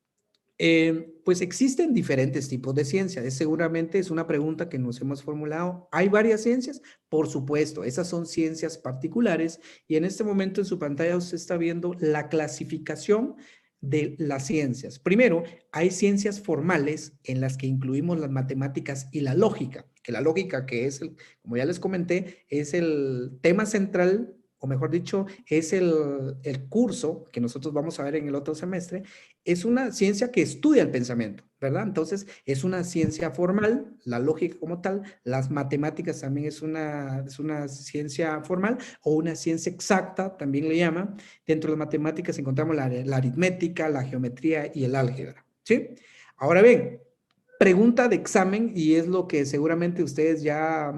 Pues existen diferentes tipos de ciencia. Seguramente es una pregunta que nos hemos formulado. ¿Hay varias ciencias? Por supuesto, esas son ciencias particulares y en este momento en su pantalla usted está viendo la clasificación de las ciencias. Primero, hay ciencias formales en las que incluimos las matemáticas y la lógica, que la lógica, que es, como ya les comenté, es el tema central, o mejor dicho, es el curso que nosotros vamos a ver en el otro semestre, es una ciencia que estudia el pensamiento, ¿verdad? Entonces, es una ciencia formal, la lógica como tal, las matemáticas también es una ciencia formal, o una ciencia exacta, también le llaman. Dentro de las matemáticas encontramos la aritmética, la geometría y el álgebra, ¿sí? Ahora bien, pregunta de examen, y es lo que seguramente ustedes ya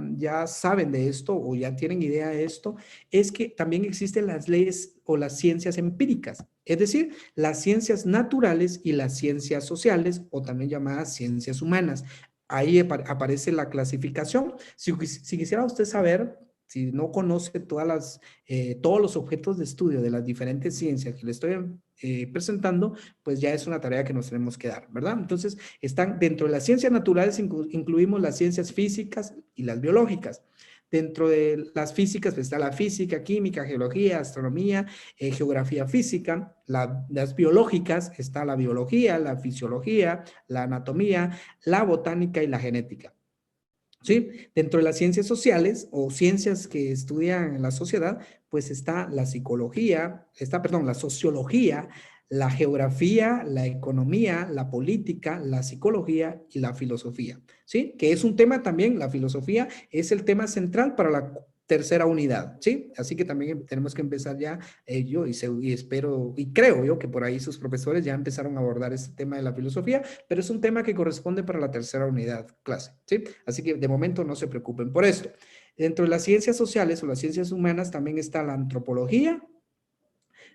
saben de esto o ya tienen idea de esto, es que también existen las leyes o las ciencias empíricas, es decir, las ciencias naturales y las ciencias sociales o también llamadas ciencias humanas. Ahí aparece la clasificación. Si quisiera usted saber, si no conoce todos los objetos de estudio de las diferentes ciencias que le estoy presentando, pues ya es una tarea que nos tenemos que dar, ¿verdad? Entonces, están dentro de las ciencias naturales, incluimos las ciencias físicas y las biológicas. Dentro de las físicas pues, está la física, química, geología, astronomía, geografía física. Las biológicas está la biología, la fisiología, la anatomía, la botánica y la genética. ¿Sí? Dentro de las ciencias sociales o ciencias que estudian la sociedad, pues está la psicología, la sociología, la geografía, la economía, la política, la psicología y la filosofía, ¿sí? Que es un tema también, la filosofía es el tema central para la tercera unidad, ¿sí? Así que también tenemos que empezar ya, yo y espero, y creo yo que por ahí sus profesores ya empezaron a abordar este tema de la filosofía, pero es un tema que corresponde para la tercera unidad clase, ¿sí? Así que de momento no se preocupen por esto. Dentro de las ciencias sociales o las ciencias humanas también está la antropología,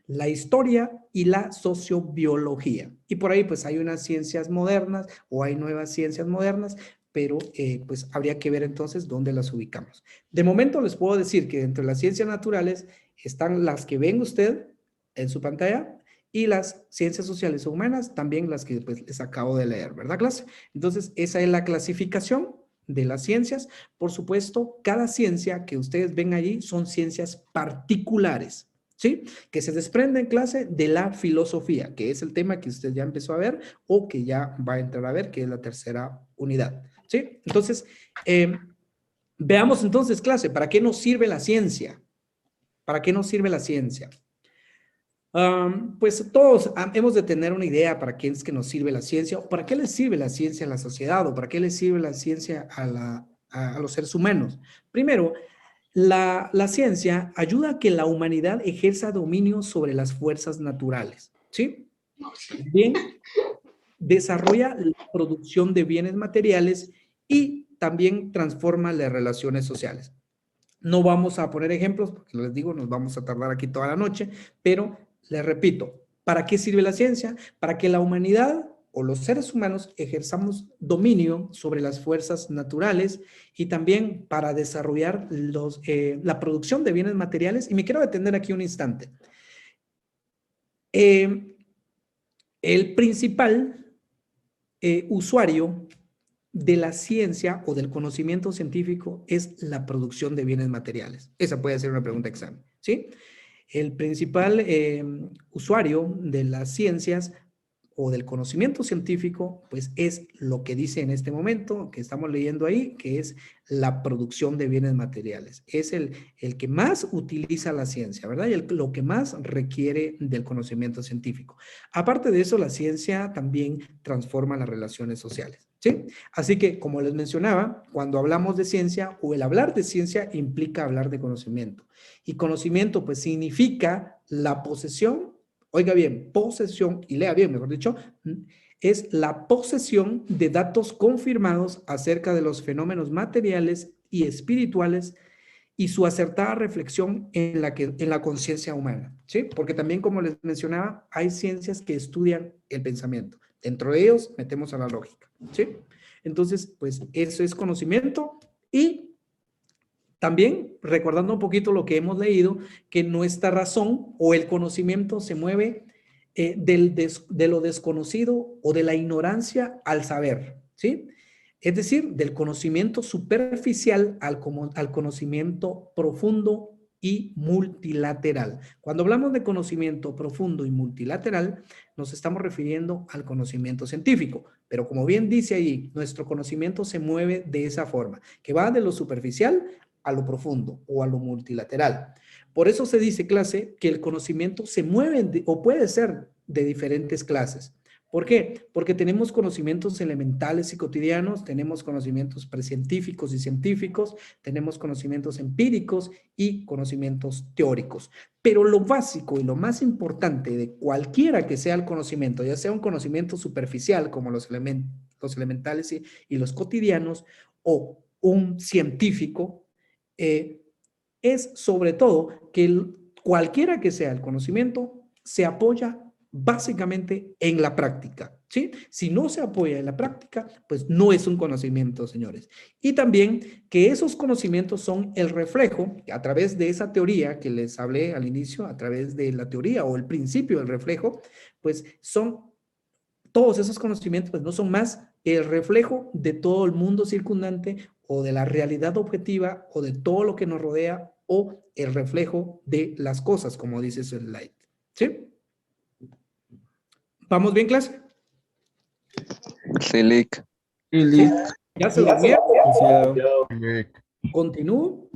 la historia y la sociobiología. Y por ahí pues hay unas ciencias modernas o hay nuevas ciencias modernas, pero pues habría que ver entonces dónde las ubicamos. De momento les puedo decir que dentro de las ciencias naturales están las que ven usted en su pantalla y las ciencias sociales o humanas, también las que pues, les acabo de leer, ¿verdad, clase? Entonces, esa es la clasificación de las ciencias. Por supuesto, cada ciencia que ustedes ven allí son ciencias particulares, ¿sí? Que se desprende en clase de la filosofía, que es el tema que usted ya empezó a ver o que ya va a entrar a ver, que es la tercera unidad, ¿sí? Entonces, veamos entonces, clase, ¿para qué nos sirve la ciencia? ¿Para qué nos sirve la ciencia? Pues todos hemos de tener una idea para qué es que nos sirve la ciencia, o para qué le sirve la ciencia a la sociedad, o para qué le sirve la ciencia a los seres humanos. Primero, la ciencia ayuda a que la humanidad ejerza dominio sobre las fuerzas naturales, ¿sí? Bien, desarrolla la producción de bienes materiales y también transforma las relaciones sociales. No vamos a poner ejemplos, porque les digo, nos vamos a tardar aquí toda la noche, pero les repito, ¿para qué sirve la ciencia? Para que la humanidad o los seres humanos ejerzamos dominio sobre las fuerzas naturales y también para desarrollar la producción de bienes materiales. Y me quiero detener aquí un instante. El principal usuario de la ciencia o del conocimiento científico es la producción de bienes materiales. Esa puede ser una pregunta de examen, ¿sí? El principal usuario de las ciencias o del conocimiento científico, pues es lo que dice en este momento, que estamos leyendo ahí, que es la producción de bienes materiales. Es el que más utiliza la ciencia, ¿verdad? Y lo que más requiere del conocimiento científico. Aparte de eso, la ciencia también transforma las relaciones sociales, ¿sí? Así que, como les mencionaba, cuando hablamos de ciencia, o el hablar de ciencia implica hablar de conocimiento. Y conocimiento, pues, significa la posesión. Oiga bien, posesión, y lea bien, mejor dicho, es la posesión de datos confirmados acerca de los fenómenos materiales y espirituales y su acertada reflexión en la conciencia humana, ¿sí? Porque también, como les mencionaba, hay ciencias que estudian el pensamiento. Dentro de ellos metemos a la lógica, ¿sí? Entonces, pues eso es conocimiento. Y también, recordando un poquito lo que hemos leído, que nuestra razón o el conocimiento se mueve de lo desconocido o de la ignorancia al saber, ¿sí? Es decir, del conocimiento superficial al conocimiento profundo y multilateral. Cuando hablamos de conocimiento profundo y multilateral, nos estamos refiriendo al conocimiento científico. Pero como bien dice ahí, nuestro conocimiento se mueve de esa forma, que va de lo superficial a lo profundo o a lo multilateral. Por eso se dice, clase, que el conocimiento se mueve o puede ser de diferentes clases. ¿Por qué? Porque tenemos conocimientos elementales y cotidianos, tenemos conocimientos precientíficos y científicos, tenemos conocimientos empíricos y conocimientos teóricos. Pero lo básico y lo más importante de cualquiera que sea el conocimiento, ya sea un conocimiento superficial como los elementales y los cotidianos, o un científico, es sobre todo que cualquiera que sea el conocimiento se apoya básicamente en la práctica, ¿sí? Si no se apoya en la práctica, pues no es un conocimiento, señores. Y también que esos conocimientos son el reflejo, a través de esa teoría que les hablé al inicio, a través de la teoría o el principio del reflejo, pues son todos esos conocimientos, pues no son más el reflejo de todo el mundo circundante o de la realidad objetiva o de todo lo que nos rodea o el reflejo de las cosas, como dice su slide. ¿Sí? ¿Vamos bien, clase? Sí, Lick. ¿Ya se durmieron? ¿Continúo?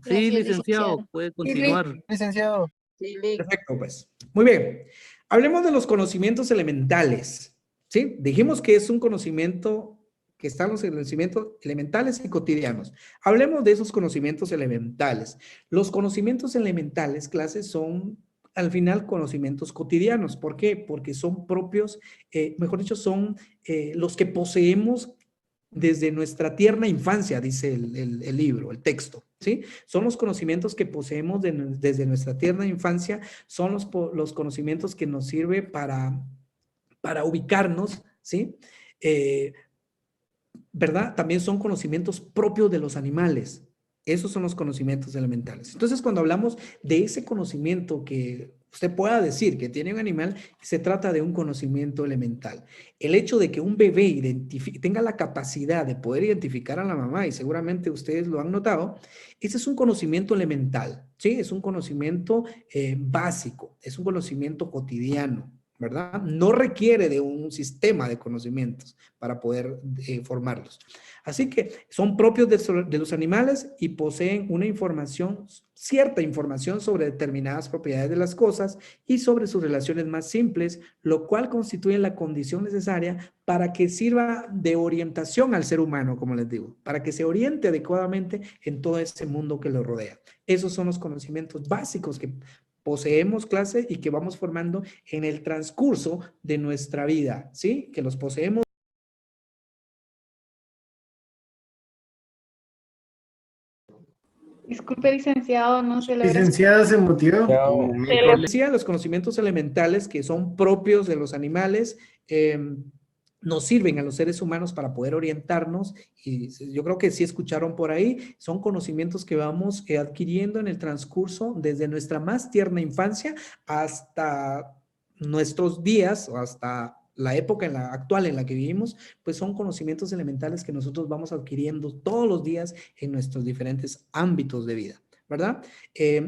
Sí, licenciado, puede continuar. Licenciado. Perfecto, pues. Muy bien. Hablemos de los conocimientos elementales. ¿Sí? Dijimos que es un conocimiento que están los conocimientos elementales y cotidianos. Hablemos de esos conocimientos elementales. Los conocimientos elementales, clases, son al final conocimientos cotidianos. ¿Por qué? Porque son propios, mejor dicho, son los que poseemos desde nuestra tierna infancia, dice el libro, el texto, ¿sí? Son los conocimientos que poseemos desde nuestra tierna infancia, son los conocimientos que nos sirve para ubicarnos, ¿sí? ¿Verdad? También son conocimientos propios de los animales. Esos son los conocimientos elementales. Entonces, cuando hablamos de ese conocimiento que usted pueda decir que tiene un animal, se trata de un conocimiento elemental. El hecho de que un bebé tenga la capacidad de poder identificar a la mamá, y seguramente ustedes lo han notado, ese es un conocimiento elemental, ¿sí? Es un conocimiento básico, es un conocimiento cotidiano, ¿verdad? No requiere de un sistema de conocimientos para poder formarlos. Así que son propios de los animales y poseen una información, cierta información sobre determinadas propiedades de las cosas y sobre sus relaciones más simples, lo cual constituye la condición necesaria para que sirva de orientación al ser humano, como les digo, para que se oriente adecuadamente en todo este mundo que lo rodea. Esos son los conocimientos básicos que poseemos, clase, y que vamos formando en el transcurso de nuestra vida, ¿sí? Que los poseemos. Disculpe, licenciado, no se logra. Licenciada se mutió. Decía, los conocimientos elementales que son propios de los animales nos sirven a los seres humanos para poder orientarnos, y yo creo que sí escucharon por ahí, son conocimientos que vamos adquiriendo en el transcurso desde nuestra más tierna infancia hasta nuestros días o hasta la época actual en la que vivimos, pues son conocimientos elementales que nosotros vamos adquiriendo todos los días en nuestros diferentes ámbitos de vida. ¿verdad?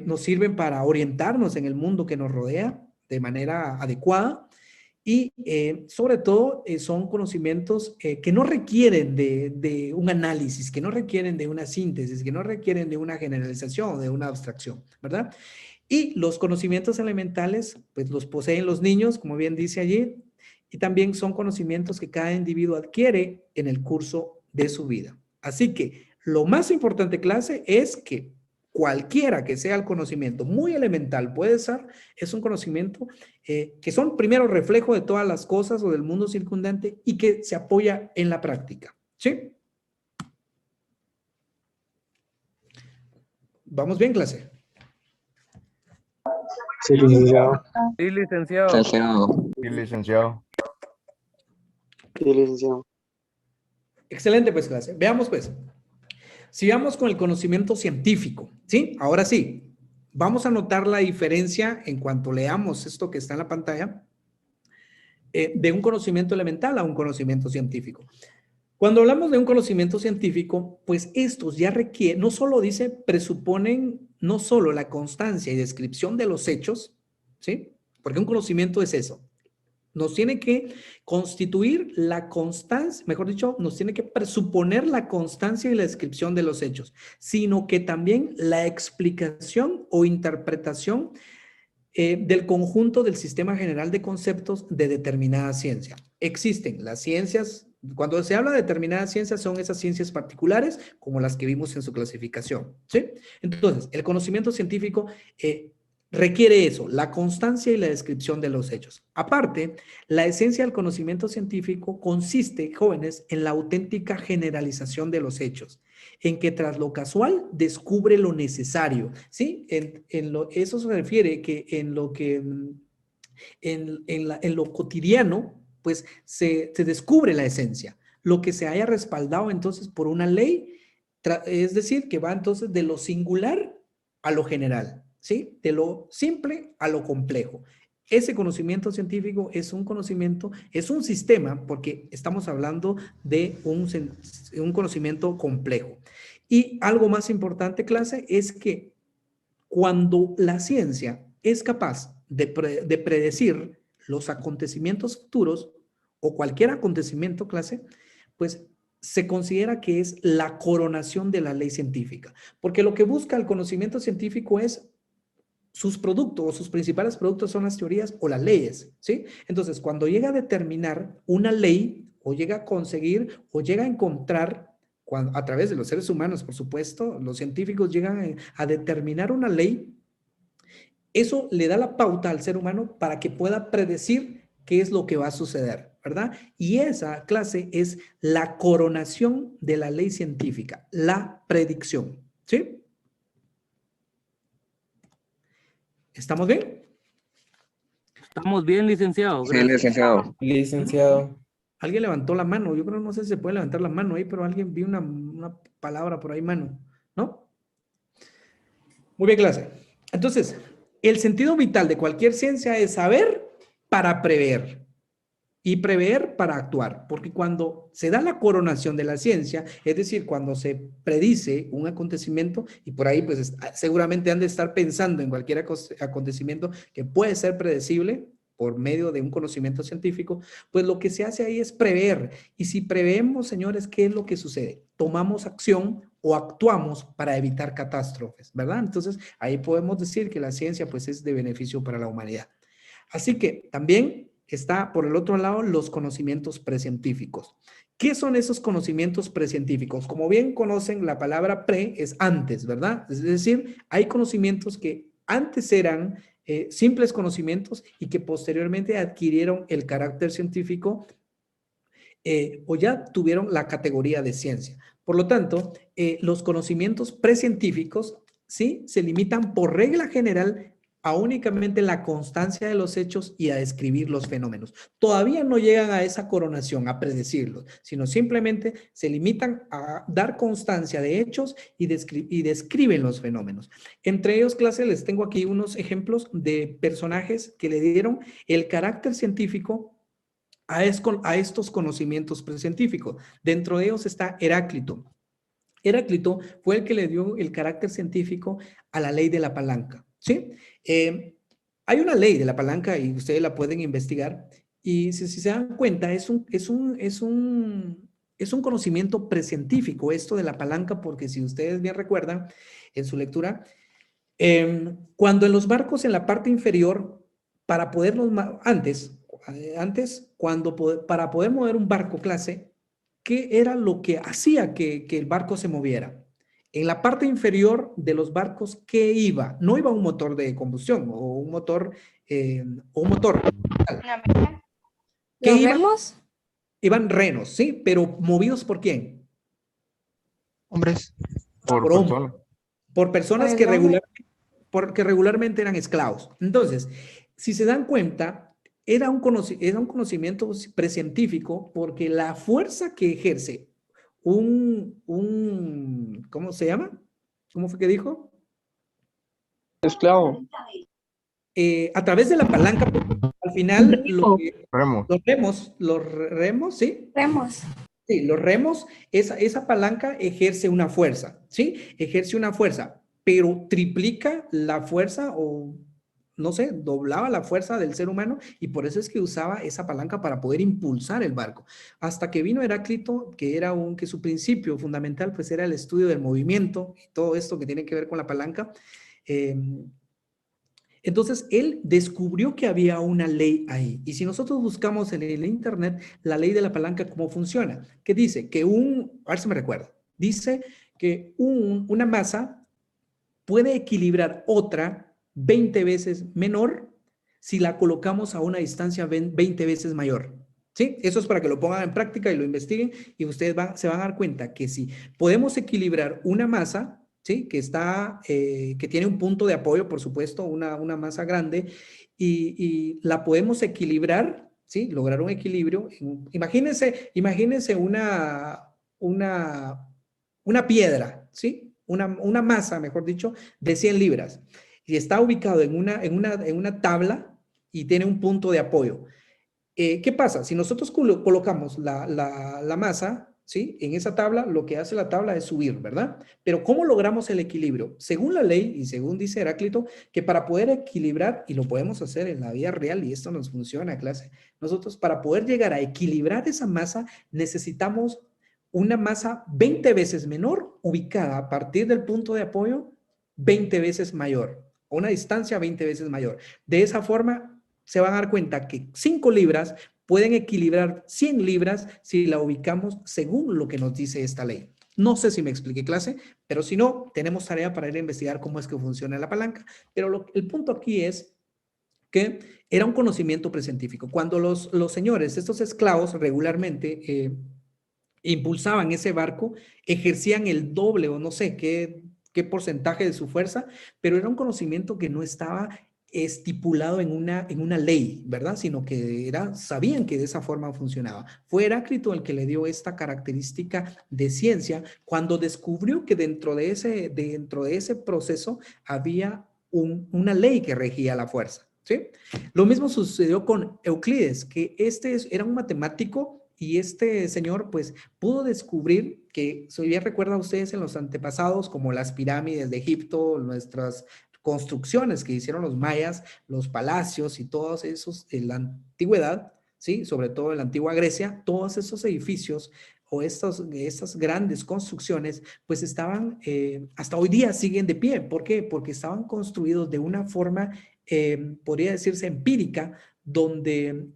Nos sirven para orientarnos en el mundo que nos rodea de manera adecuada y sobre todo son conocimientos que no requieren de un análisis, que no requieren de una síntesis, que no requieren de una generalización o de una abstracción, ¿verdad? Y los conocimientos elementales, pues los poseen los niños, como bien dice allí, y también son conocimientos que cada individuo adquiere en el curso de su vida. Así que lo más importante, clase, es que cualquiera que sea el conocimiento muy elemental puede ser, es un conocimiento que son primero reflejo de todas las cosas o del mundo circundante y que se apoya en la práctica. ¿Sí? ¿Vamos bien, clase? Sí, licenciado. Sí, licenciado. Licenciado. Sí, licenciado. Sí, licenciado. Excelente, pues, clase. Veamos, pues. Sigamos con el conocimiento científico, ¿sí? Ahora sí, vamos a notar la diferencia en cuanto leamos esto que está en la pantalla de un conocimiento elemental a un conocimiento científico. Cuando hablamos de un conocimiento científico, pues estos ya requieren, no solo dice, presuponen no solo la constancia y descripción de los hechos, ¿sí? Porque un conocimiento es eso. Nos tiene que constituir la constancia, mejor dicho, nos tiene que presuponer la constancia y la descripción de los hechos, sino que también la explicación o interpretación del conjunto del sistema general de conceptos de determinada ciencia. Existen las ciencias, cuando se habla de determinadas ciencias, son esas ciencias particulares como las que vimos en su clasificación, ¿sí? Entonces, el conocimiento científico requiere eso, la constancia y la descripción de los hechos. Aparte, la esencia del conocimiento científico consiste, jóvenes, en la auténtica generalización de los hechos, en que tras lo casual descubre lo necesario, ¿sí? Eso se refiere que en lo cotidiano, pues se descubre la esencia. Lo que se haya respaldado entonces por una ley, es decir, que va entonces de lo singular a lo general, ¿sí? De lo simple a lo complejo. Ese conocimiento científico es un conocimiento, es un sistema, porque estamos hablando de un conocimiento complejo. Y algo más importante, clase, es que cuando la ciencia es capaz de predecir los acontecimientos futuros o cualquier acontecimiento, clase, pues se considera que es la coronación de la ley científica. Porque lo que busca el conocimiento científico es sus productos o sus principales productos son las teorías o las leyes, ¿sí? Entonces, cuando llega a determinar una ley o llega a conseguir o llega a encontrar, a través de los seres humanos, por supuesto, los científicos llegan a determinar una ley, eso le da la pauta al ser humano para que pueda predecir qué es lo que va a suceder, ¿verdad? Y esa clase es la coronación de la ley científica, la predicción, ¿sí? ¿Estamos bien? Estamos bien, licenciado. Sí, Gracias. licenciado. Licenciado. Alguien levantó la mano. Yo creo, no sé si se puede levantar la mano ahí, pero alguien vio una palabra por ahí, mano, ¿no? Muy bien, clase. Entonces, el sentido vital de cualquier ciencia es saber para prever y prever para actuar, porque cuando se da la coronación de la ciencia, es decir, cuando se predice un acontecimiento, y por ahí pues seguramente han de estar pensando en cualquier acontecimiento que puede ser predecible por medio de un conocimiento científico, pues lo que se hace ahí es prever. Y si preveemos, señores, ¿qué es lo que sucede? Tomamos acción o actuamos para evitar catástrofes, ¿verdad? Entonces, ahí podemos decir que la ciencia pues es de beneficio para la humanidad. Así que también está por el otro lado los conocimientos precientíficos. ¿Qué son esos conocimientos precientíficos? Como bien conocen, la palabra pre es antes, ¿verdad? Es decir, hay conocimientos que antes eran simples conocimientos y que posteriormente adquirieron el carácter científico o ya tuvieron la categoría de ciencia. Por lo tanto, los conocimientos precientíficos, ¿sí? Se limitan por regla general a únicamente la constancia de los hechos y a describir los fenómenos. Todavía no llegan a esa coronación, a predecirlos, sino simplemente se limitan a dar constancia de hechos y describen los fenómenos. Entre ellos, clase, les tengo aquí unos ejemplos de personajes que le dieron el carácter científico a estos conocimientos precientíficos. Dentro de ellos está Heráclito. Heráclito fue el que le dio el carácter científico a la ley de la palanca, ¿sí? Hay una ley de la palanca y ustedes la pueden investigar y si se dan cuenta es un conocimiento precientífico esto de la palanca, porque si ustedes bien recuerdan en su lectura, cuando en los barcos en la parte inferior, para poderlos, para poder mover un barco clase, ¿qué era lo que hacía que el barco se moviera? En la parte inferior de los barcos, ¿qué iba? No iba un motor de combustión o un motor. Una mecha. ¿Qué ¿Los iba? remos? Iban renos, ¿sí? Pero ¿movidos por quién? Hombres. Por hombres. Por personas Por que el hombre. regularmente eran esclavos. Entonces, si se dan cuenta, era un conocimiento precientífico, porque la fuerza que ejerce ¿cómo se llama? ¿Cómo fue que dijo? Esclavo. A través de la palanca, al final, Remo. los remos, ¿sí? Remos. Sí, los remos, esa palanca ejerce una fuerza, ¿sí? Ejerce una fuerza, pero triplica la fuerza o, no sé, doblaba la fuerza del ser humano, y por eso es que usaba esa palanca para poder impulsar el barco. Hasta que vino Heráclito, que su principio fundamental pues era el estudio del movimiento y todo esto que tiene que ver con la palanca. Entonces, él descubrió que había una ley ahí. Y si nosotros buscamos en el internet la ley de la palanca, ¿cómo funciona? ¿Qué dice? Que a ver si me recuerdo. Dice que una masa puede equilibrar otra 20 veces menor si la colocamos a una distancia 20 veces mayor. ¿Sí? Eso es para que lo pongan en práctica y lo investiguen, y ustedes se van a dar cuenta que si podemos equilibrar una masa, ¿sí? Que tiene un punto de apoyo, por supuesto, una masa grande, y la podemos equilibrar, ¿sí? Lograr un equilibrio. Imagínense una piedra, ¿sí? Una masa, mejor dicho, de 100 libras, y está ubicado en una tabla y tiene un punto de apoyo. ¿Qué pasa? Si nosotros colocamos la masa, ¿sí? En esa tabla, lo que hace la tabla es subir, ¿verdad? Pero ¿cómo logramos el equilibrio? Según la ley y según dice Heráclito, que para poder equilibrar, y lo podemos hacer en la vida real, y esto nos funciona, clase, nosotros para poder llegar a equilibrar esa masa, necesitamos una masa 20 veces menor, ubicada a partir del punto de apoyo 20 veces mayor, o una distancia 20 veces mayor. De esa forma, se van a dar cuenta que 5 libras pueden equilibrar 100 libras si la ubicamos según lo que nos dice esta ley. No sé si me expliqué, clase, pero si no, tenemos tarea para ir a investigar cómo es que funciona la palanca. Pero el punto aquí es que era un conocimiento precientífico. Cuando los señores, estos esclavos, regularmente impulsaban ese barco, ejercían el doble o no sé qué porcentaje de su fuerza, pero era un conocimiento que no estaba estipulado en una ley, ¿verdad? Sino que sabían que de esa forma funcionaba. Fue Heráclito el que le dio esta característica de ciencia cuando descubrió que dentro de ese proceso había una ley que regía la fuerza, ¿sí? Lo mismo sucedió con Euclides, que era un matemático, y este señor pues pudo descubrir que, si bien recuerdan ustedes en los antepasados, como las pirámides de Egipto, nuestras construcciones que hicieron los mayas, los palacios y todos esos en la antigüedad, ¿sí? Sobre todo en la antigua Grecia, todos esos edificios o estas grandes construcciones, pues estaban, hasta hoy día siguen de pie. ¿Por qué? Porque estaban construidos de una forma, podría decirse empírica, donde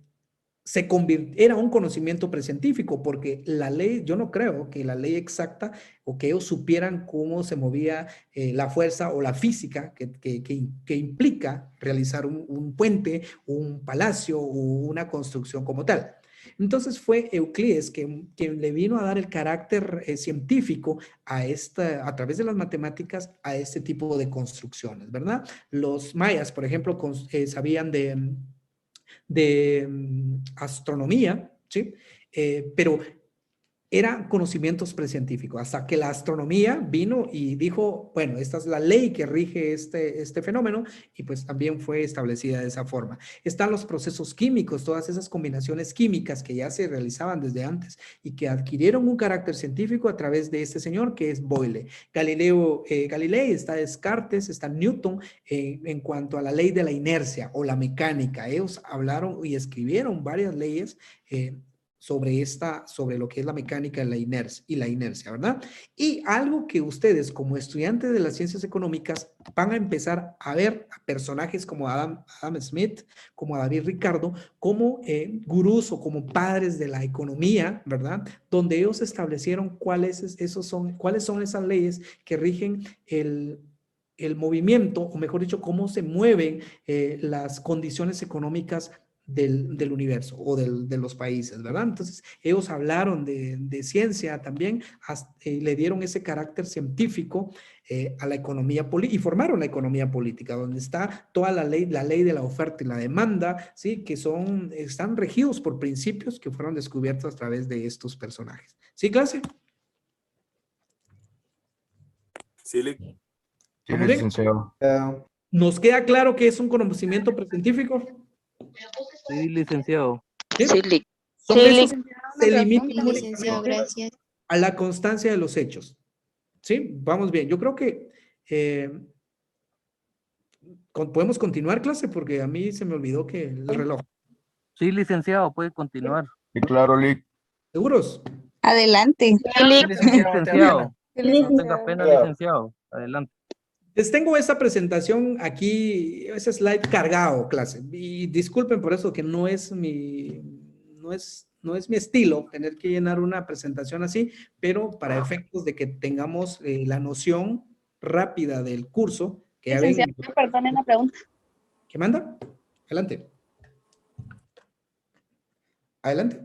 era un conocimiento precientífico, porque la ley, yo no creo que la ley exacta o que ellos supieran cómo se movía la fuerza o la física que implica realizar un puente, un palacio o una construcción como tal. Entonces fue Euclides quien le vino a dar el carácter científico a través de las matemáticas a este tipo de construcciones, ¿verdad? Los mayas, por ejemplo, sabían de astronomía, ¿sí? Pero eran conocimientos precientíficos, hasta que la astronomía vino y dijo, bueno, esta es la ley que rige este fenómeno, y pues también fue establecida de esa forma. Están los procesos químicos, todas esas combinaciones químicas que ya se realizaban desde antes y que adquirieron un carácter científico a través de este señor que es Boyle. Galilei, está Descartes, está Newton, en cuanto a la ley de la inercia o la mecánica. Ellos hablaron y escribieron varias leyes sobre lo que es la mecánica y la inercia, ¿verdad? Y algo que ustedes como estudiantes de las ciencias económicas van a empezar a ver a personajes como Adam Smith, como a David Ricardo, como gurús o como padres de la economía, ¿verdad? Donde ellos establecieron cuáles son esas leyes que rigen el movimiento, o mejor dicho, cómo se mueven las condiciones económicas del universo o de los países, ¿verdad? Entonces, ellos hablaron de ciencia también, le dieron ese carácter científico a la economía política y formaron la economía política, donde está toda la ley de la oferta y la demanda, ¿sí? Que están regidos por principios que fueron descubiertos a través de estos personajes. ¿Sí, clase? Sí, ¿Vamos bien? licenciado. ¿Nos queda claro que es un conocimiento precientífico? Sí, licenciado. ¿Sí? Sí, Son sí, esos que se Sí, limitan licenciado, únicamente gracias. a la constancia de los hechos. ¿Sí? Vamos bien. Yo creo que podemos continuar, clase, porque a mí se me olvidó que el reloj. Sí, licenciado, puede continuar. Sí, claro, Lic. ¿Seguros? Adelante. Sí, licenciado. No tenga pena, licenciado. Adelante. Les tengo esta presentación aquí, ese slide cargado, clase. Y disculpen por eso que no es mi estilo tener que llenar una presentación así, pero para efectos de que tengamos la noción rápida del curso, que ya ven. Licenciado, perdone la pregunta. ¿Qué manda? Adelante. Adelante.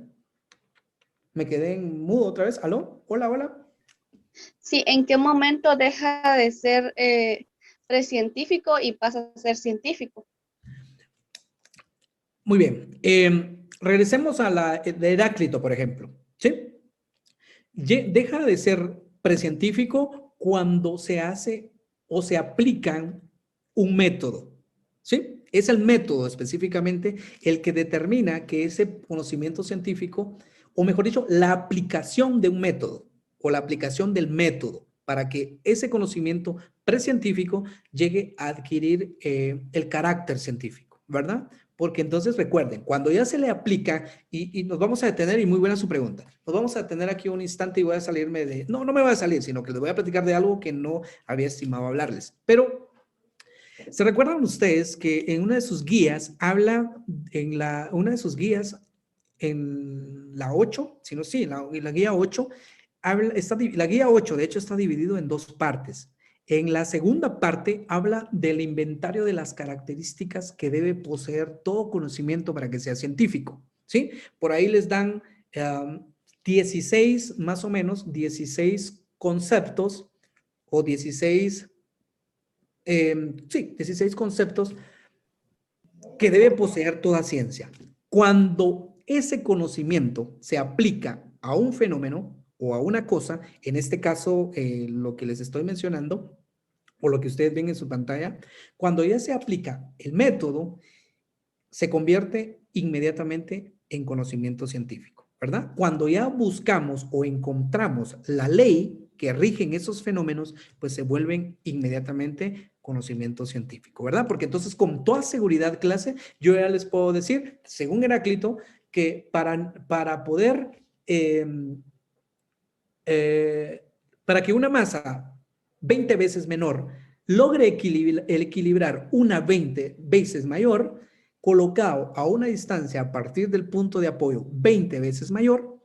Me quedé en mudo otra vez. ¿Aló? Hola, hola. Sí, ¿en qué momento deja de ser precientífico y pasa a ser científico? Muy bien. Regresemos a la de Heráclito, por ejemplo. ¿Sí? Deja de ser precientífico cuando se hace o se aplican un método. ¿Sí? Es el método específicamente el que determina que ese conocimiento científico, o mejor dicho, la aplicación de un método o la aplicación del método para que ese conocimiento precientífico llegue a adquirir el carácter científico, ¿verdad? Porque entonces recuerden, cuando ya se le aplica, y nos vamos a detener, y muy buena su pregunta, nos vamos a detener aquí un instante y voy a salirme de, no me voy a salir, sino que les voy a platicar de algo que no había estimado hablarles. Pero, ¿se recuerdan ustedes que en una de sus guías habla, una de sus guías, en la 8, si no, sí, en la guía 8, la guía 8 de hecho está dividido en dos partes. En la segunda parte habla del inventario de las características que debe poseer todo conocimiento para que sea científico, ¿sí? Por ahí les dan 16, más o menos, 16 conceptos o 16 conceptos que debe poseer toda ciencia. Cuando ese conocimiento se aplica a un fenómeno o a una cosa, en este caso lo que les estoy mencionando o lo que ustedes ven en su pantalla, cuando ya se aplica el método, se convierte inmediatamente en conocimiento científico, ¿verdad? Cuando ya buscamos o encontramos la ley que rigen esos fenómenos, pues se vuelven inmediatamente conocimiento científico, ¿verdad? Porque entonces con toda seguridad, clase, yo ya les puedo decir, según Heráclito, que para poder, para que una masa 20 veces menor logre equilibrar una 20 veces mayor, colocado a una distancia a partir del punto de apoyo 20 veces mayor,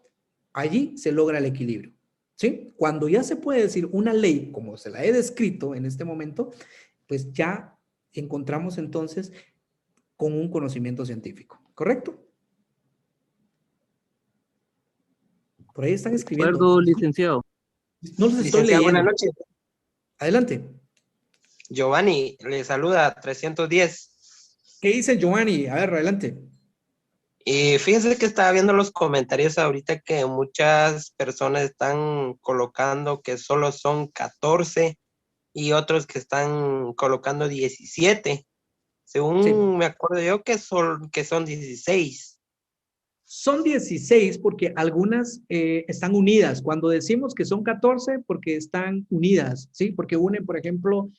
allí se logra el equilibrio. ¿Sí? Cuando ya se puede decir una ley, como se la he descrito en este momento, pues ya encontramos entonces con un conocimiento científico. ¿Correcto? Por ahí están escribiendo. Acuerdo, licenciado. No los estoy Licenciado, leyendo. buenas noches. Adelante. Giovanni, le saluda 310. ¿Qué dice Giovanni? A ver, adelante. Y fíjense que estaba viendo los comentarios ahorita que muchas personas están colocando que solo son 14 y otros que están colocando 17. Según Sí. me acuerdo yo que son 16. Son 16 porque algunas están unidas. Cuando decimos que son 14, porque están unidas, ¿sí? Porque unen, por ejemplo,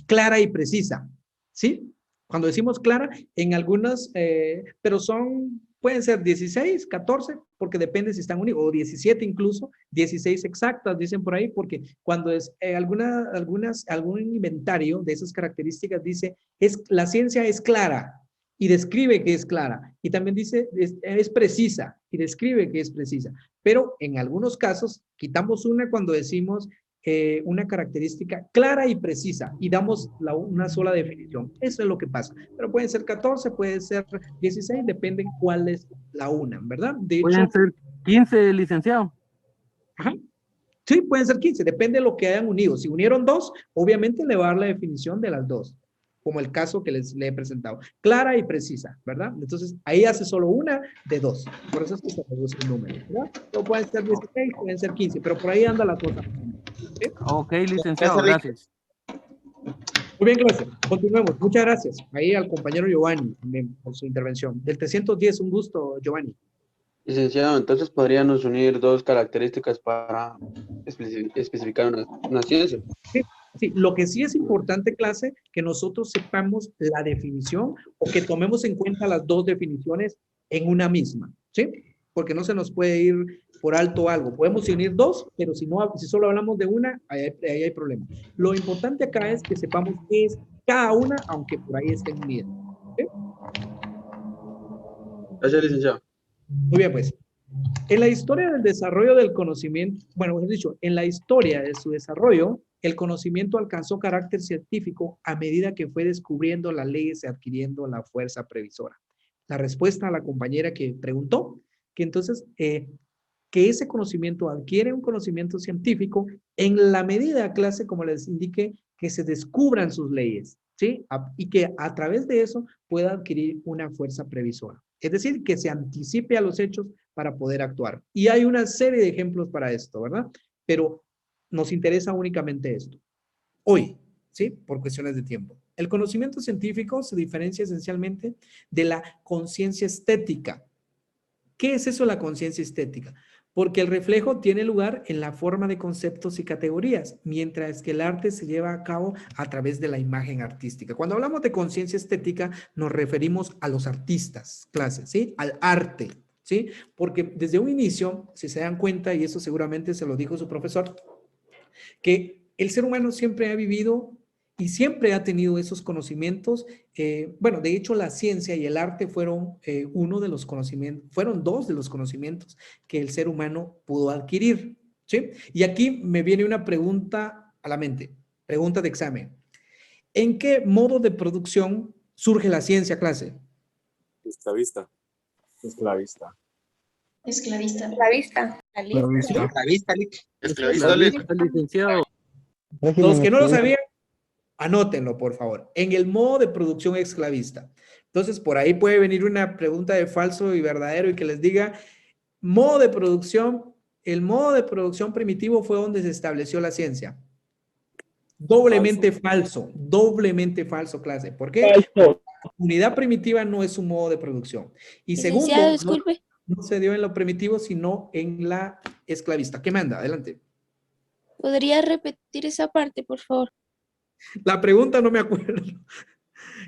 clara y precisa, ¿sí? Cuando decimos clara, en algunas, pero pueden ser 16, 14, porque depende si están unidos, o 17 incluso, 16 exactas, dicen por ahí, porque cuando es algún inventario de esas características dice, la ciencia es clara, y describe que es clara, y también dice es precisa, y describe que es precisa, pero en algunos casos quitamos una cuando decimos una característica clara y precisa, y damos una sola definición. Eso es lo que pasa, pero pueden ser 14, puede ser 16, depende cuál es la una, ¿verdad? De hecho, Pueden ser 15, licenciado. ajá, sí, pueden ser 15, depende de lo que hayan unido. Si unieron dos, obviamente le va a dar la definición de las dos, como el caso que le he presentado. Clara y precisa, ¿verdad? Entonces, ahí hace solo una de dos. Por eso es que se reduce el número, ¿verdad? No pueden ser 16, pueden ser 15, pero por ahí anda la cosa. ¿Sí? Ok, licenciado, gracias. Muy bien, gracias. Continuemos. Muchas gracias. Ahí al compañero Giovanni por su intervención. Del 310, un gusto, Giovanni. Licenciado, entonces podríamos unir dos características para especificar una ciencia. Sí, sí, lo que sí es importante, clase, que nosotros sepamos la definición o que tomemos en cuenta las dos definiciones en una misma, ¿sí? Porque no se nos puede ir por alto algo. Podemos unir dos, pero si solo hablamos de una, ahí hay problema. Lo importante acá es que sepamos qué es cada una, aunque por ahí estén unidas. ¿Sí? Gracias, licenciado. Muy bien, pues. En la historia del desarrollo del conocimiento, bueno, mejor dicho, en la historia de su desarrollo, el conocimiento alcanzó carácter científico a medida que fue descubriendo las leyes y adquiriendo la fuerza previsora. La respuesta a la compañera que preguntó, que entonces, que ese conocimiento adquiere un conocimiento científico en la medida, clase, como les indiqué, que se descubran sus leyes, ¿sí? Y que a través de eso pueda adquirir una fuerza previsora. Es decir, que se anticipe a los hechos para poder actuar. Y hay una serie de ejemplos para esto, ¿verdad? Pero nos interesa únicamente esto. Hoy, ¿sí? Por cuestiones de tiempo. El conocimiento científico se diferencia esencialmente de la conciencia estética. ¿Qué es eso la conciencia estética? Porque el reflejo tiene lugar en la forma de conceptos y categorías, mientras que el arte se lleva a cabo a través de la imagen artística. Cuando hablamos de conciencia estética, nos referimos a los artistas, clases, ¿sí? Al arte, ¿sí? Porque desde un inicio, si se dan cuenta, y eso seguramente se lo dijo su profesor, que el ser humano siempre ha vivido y siempre ha tenido esos conocimientos. Bueno, de hecho, la ciencia y el arte fueron uno de los conocimientos, fueron dos de los conocimientos que el ser humano pudo adquirir, ¿sí? Y aquí me viene una pregunta a la mente, pregunta de examen. ¿En qué modo de producción surge la ciencia, clase? Esclavista. Esclavista. Esclavista. Esclavista. Esclavista, licenciado. Los que no lo sabían, anótenlo, por favor. En el modo de producción esclavista. Entonces, por ahí puede venir una pregunta de falso y verdadero y que les diga, modo de producción, el modo de producción primitivo fue donde se estableció la ciencia. Doblemente falso, clase. ¿Por qué? La unidad primitiva no es un modo de producción. Y segundo, Licenciado, disculpe. no se dio en lo primitivo, sino en la esclavista. ¿Qué manda? Adelante. ¿Podría repetir esa parte, por favor? La pregunta no me acuerdo.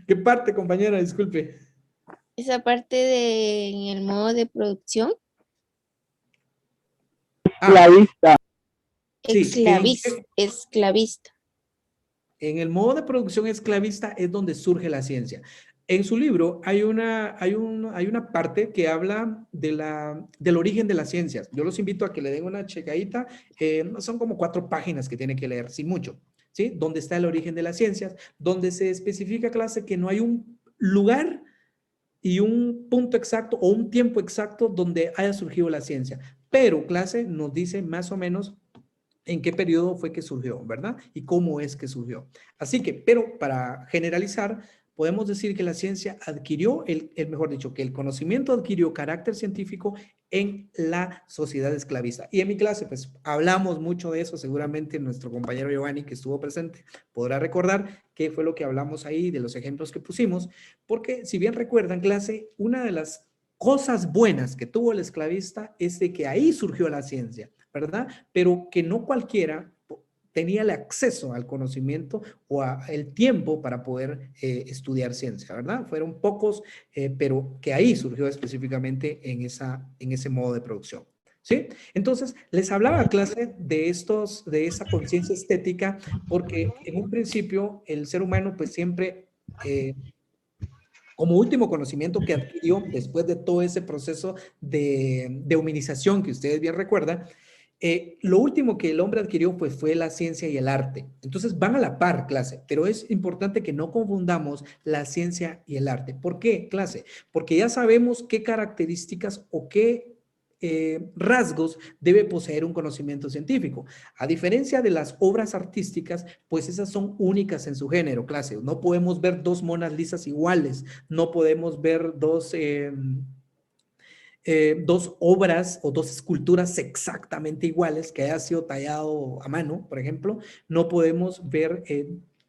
¿Qué parte, compañera? Disculpe. Esa parte en el modo de producción. Esclavista. Esclavista. En el modo de producción esclavista es donde surge la ciencia. En su libro hay una parte que habla del origen de las ciencias. Yo los invito a que le den una checadita. Son como 4 páginas que tiene que leer, sin mucho, ¿sí? Donde está el origen de las ciencias, donde se especifica, clase, que no hay un lugar y un punto exacto o un tiempo exacto donde haya surgido la ciencia. Pero, clase, nos dice más o menos en qué periodo fue que surgió, ¿verdad? Y cómo es que surgió. Así que, pero para generalizar, podemos decir que la ciencia adquirió, mejor dicho, que el conocimiento adquirió carácter científico en la sociedad esclavista. Y en mi clase, pues, hablamos mucho de eso. Seguramente nuestro compañero Giovanni, que estuvo presente, podrá recordar qué fue lo que hablamos ahí, de los ejemplos que pusimos, porque si bien recuerdan, clase, una de las cosas buenas que tuvo el esclavista es de que ahí surgió la ciencia, ¿verdad? Pero que no cualquiera tenía el acceso al conocimiento o el tiempo para poder estudiar ciencia, ¿verdad? Fueron pocos, pero que ahí surgió específicamente en ese modo de producción, ¿sí? Entonces, les hablaba, clase, de esa conciencia estética, porque en un principio el ser humano pues siempre, como último conocimiento que adquirió después de todo ese proceso de humanización que ustedes bien recuerdan, lo último que el hombre adquirió pues fue la ciencia y el arte. Entonces van a la par, clase, pero es importante que no confundamos la ciencia y el arte. ¿Por qué, clase? Porque ya sabemos qué características o qué rasgos debe poseer un conocimiento científico. A diferencia de las obras artísticas, pues esas son únicas en su género, clase. No podemos ver dos Monas Lisas iguales, no podemos ver dos obras o dos esculturas exactamente iguales que haya sido tallado a mano, por ejemplo. No podemos ver,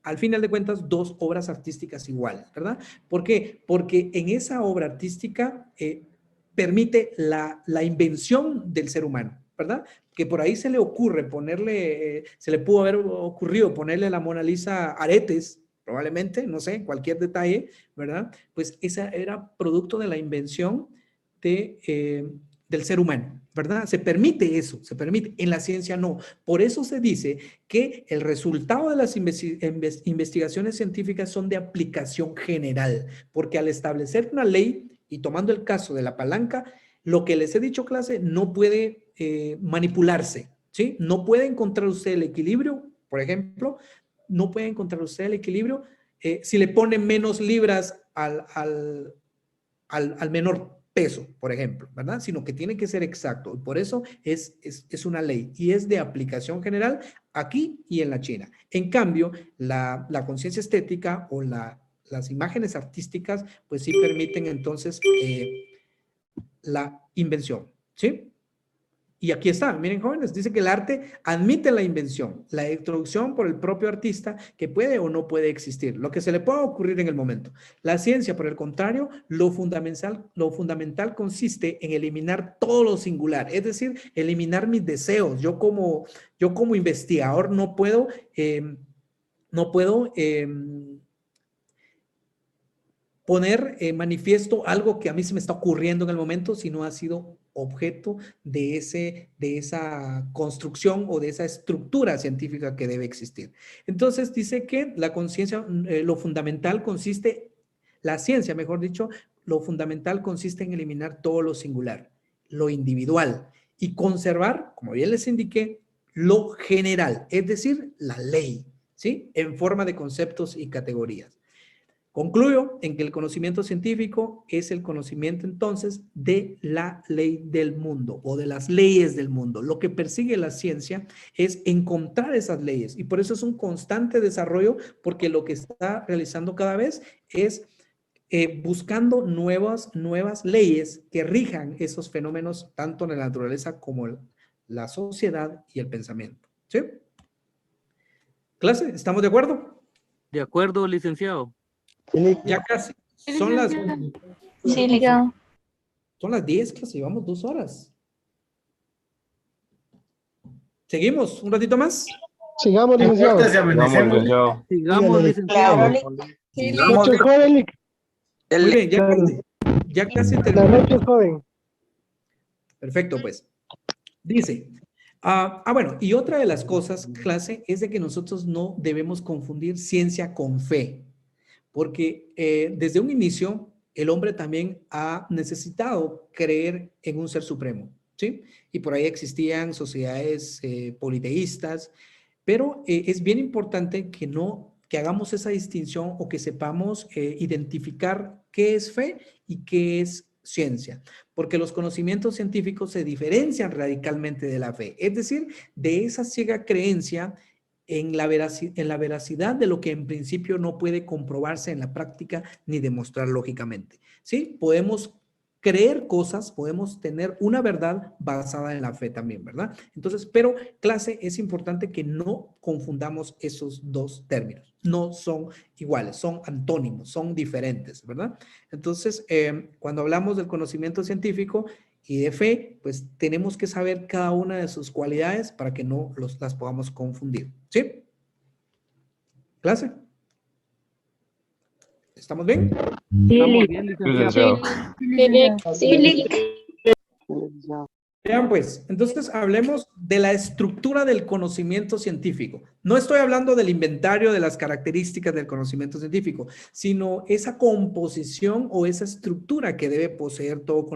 al final de cuentas, dos obras artísticas iguales, ¿verdad? ¿Por qué? Porque en esa obra artística permite la invención del ser humano, ¿verdad? Que por ahí se le ocurre ponerle, se le pudo haber ocurrido ponerle a la Mona Lisa aretes, probablemente, no sé, cualquier detalle, ¿verdad? Pues esa era producto de la invención del ser humano, ¿verdad? Se permite eso, se permite. En la ciencia no. Por eso se dice que el resultado de las investigaciones científicas son de aplicación general, porque al establecer una ley, y tomando el caso de la palanca, lo que les he dicho, clase, no puede manipularse, ¿sí? No puede encontrar usted el equilibrio, por ejemplo, no puede encontrar usted el equilibrio si le pone menos libras al menor peso, por ejemplo, ¿verdad? Sino que tiene que ser exacto. Por eso es una ley y es de aplicación general aquí y en la China. En cambio, la conciencia estética o las imágenes artísticas, pues sí permiten entonces la invención, ¿sí? Y aquí está, miren jóvenes, dice que el arte admite la invención, la introducción por el propio artista que puede o no puede existir, lo que se le pueda ocurrir en el momento. La ciencia, por el contrario, lo fundamental consiste en eliminar todo lo singular, es decir, eliminar mis deseos. Yo como investigador no puedo poner manifiesto algo que a mí se me está ocurriendo en el momento, si no ha sido objeto de esa construcción o de esa estructura científica que debe existir. Entonces dice que la conciencia, lo fundamental consiste, la ciencia, mejor dicho, lo fundamental consiste en eliminar todo lo singular, lo individual, y conservar, como bien les indiqué, lo general, es decir, la ley, ¿sí? En forma de conceptos y categorías. Concluyo en que el conocimiento científico es el conocimiento entonces de la ley del mundo o de las leyes del mundo. Lo que persigue la ciencia es encontrar esas leyes y por eso es un constante desarrollo, porque lo que está realizando cada vez es buscando nuevas leyes que rijan esos fenómenos tanto en la naturaleza como en la sociedad y el pensamiento. ¿Sí? ¿Clase? ¿Estamos de acuerdo? De acuerdo, licenciado. Ya casi. Son las 10, clase, llevamos 2 horas. ¿Seguimos un ratito más? Sigamos, licenciado. Sigamos, licenciado. Noches, joven. Muy bien, ya casi Buenas terminamos. noches, joven. Perfecto, pues. Dice, bueno, y otra de las cosas, clase, es de que nosotros no debemos confundir ciencia con fe. Porque desde un inicio el hombre también ha necesitado creer en un ser supremo, ¿sí? Y por ahí existían sociedades politeístas, pero es bien importante que hagamos esa distinción o que sepamos identificar qué es fe y qué es ciencia, porque los conocimientos científicos se diferencian radicalmente de la fe, es decir, de esa ciega creencia en la veracidad de lo que en principio no puede comprobarse en la práctica ni demostrar lógicamente. ¿Sí? Podemos creer cosas, podemos tener una verdad basada en la fe también, ¿verdad? Entonces, pero clase, es importante que no confundamos esos dos términos. No son iguales, son antónimos, son diferentes, ¿verdad? Entonces, cuando hablamos del conocimiento científico y de fe, pues tenemos que saber cada una de sus cualidades para que no las podamos confundir, ¿sí? ¿Clase? ¿Estamos bien? Estamos bien, licenciado. Sí. Vean pues, entonces hablemos de la estructura del conocimiento científico. No estoy hablando del inventario de las características del conocimiento científico, sino esa composición o esa estructura que debe poseer todo